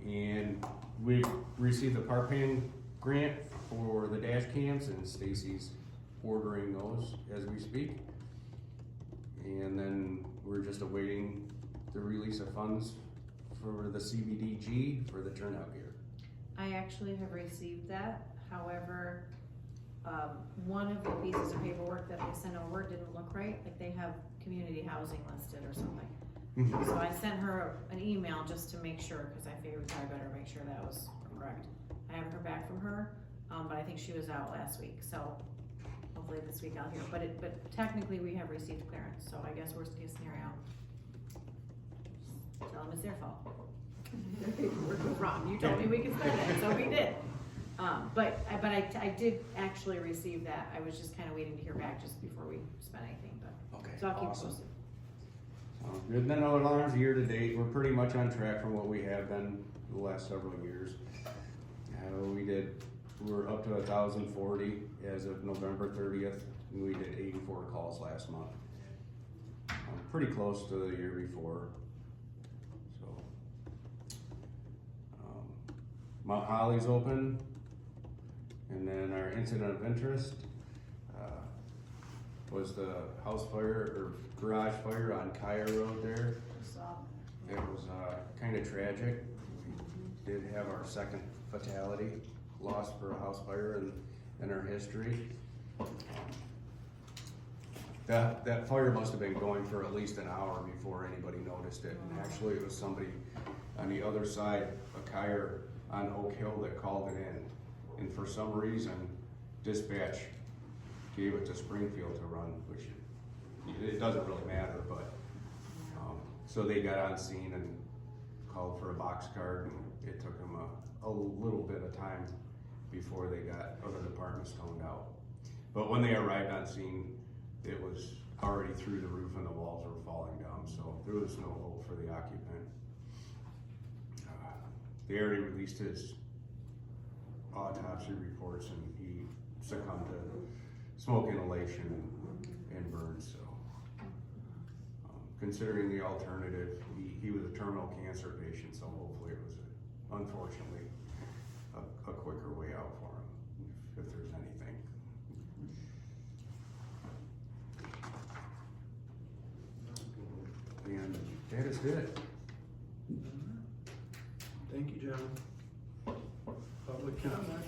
And we've received the Parpan grant for the dash cams, and Stacy's ordering those as we speak. And then we're just awaiting the release of funds for the CBDG for the turnout gear. I actually have received that, however, one of the pieces of paperwork that they sent over didn't look right, like they have community housing listed or something. So I sent her an email just to make sure, because I figured I better make sure that was correct. I haven't heard back from her, but I think she was out last week, so hopefully this week I'll hear. But technically we have received clearance, so I guess worst case scenario, tell them it's their fault. Their paperwork was wrong. You told me we could spend it, so we did. But I did actually receive that. I was just kind of waiting to hear back just before we spent anything, but. Okay, So I'll keep awesome. posted. Good. And then our alarms year to date, we're pretty much on track from what we have been the last several years. We're up to 1,040 as of November 30th, and we did 84 calls last month. Pretty close to the year before. So, Mount Holly's open, and then our incident of interest was the house fire or garage fire on Kaya Road there. It was kind of tragic. We did have our second fatality, lost for a house fire in our history. That fire must have been going for at least an hour before anybody noticed it. And actually it was somebody on the other side, a Kyer on Oak Hill that called it in. And for some reason, dispatch gave it to Springfield to run, which it doesn't really matter, but, so they got on scene and called for a box card, and it took them a little bit of time before they got other departments toned out. But when they arrived on scene, it was already through the roof and the walls were falling down, so there was no hope for the occupant. They already released his autopsy reports, and he succumbed to smoke inhalation and burns, so. Considering the alternative, he was a terminal cancer patient, so hopefully it was, unfortunately, a quicker way out for him, if there's anything. And that is it. Thank you, John. Public comment?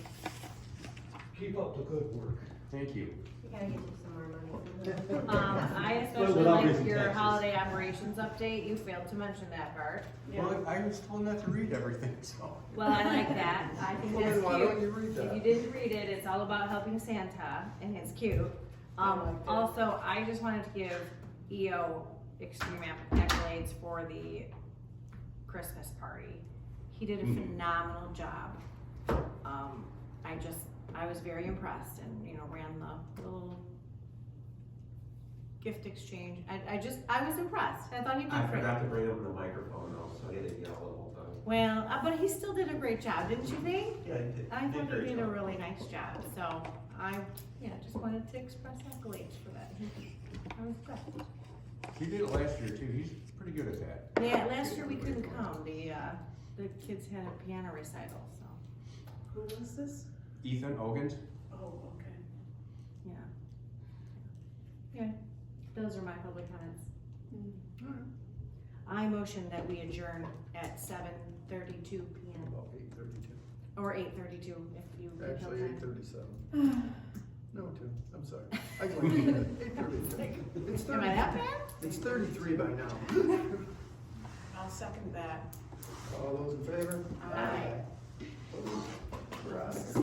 Keep up the good work. Thank you. We gotta get you some more money. I especially without like raising your taxes. holiday operations update, you failed to mention that part. Well, I was told not to read everything, so. Well, I like that, I think Well, that's then why don't cute. you read If that? you didn't read it, it's all about helping Santa, and it's cute. I like that. Also, I just wanted to give EO extreme accolades for the Christmas party. He did a phenomenal job. I was very impressed, and, ran the little gift exchange. I was impressed. I thought he did I great. forgot to bring him the microphone though, so he didn't yell the whole time. Well, but he still did a great job, didn't you think? Yeah, he did. I thought great he did a job. really nice job, so just wanted to express accolades for that. I was impressed. He did it last year too, he's pretty good at that. Yeah, last year we couldn't come, the kids had a piano recital, so, Who was this? Ethan Ogans? Oh, okay. yeah. Yeah, those are my public comments. I motion that we adjourn at 7:32 PM, About 8:32. or 8:32 if you. have Actually, time. 8:37. No, 2, I'm sorry. I can leave it at 8:32. It's Am I that 33. bad? It's 33 by now. I'll second that. All those in favor? Aye. Opposed? We're out of here.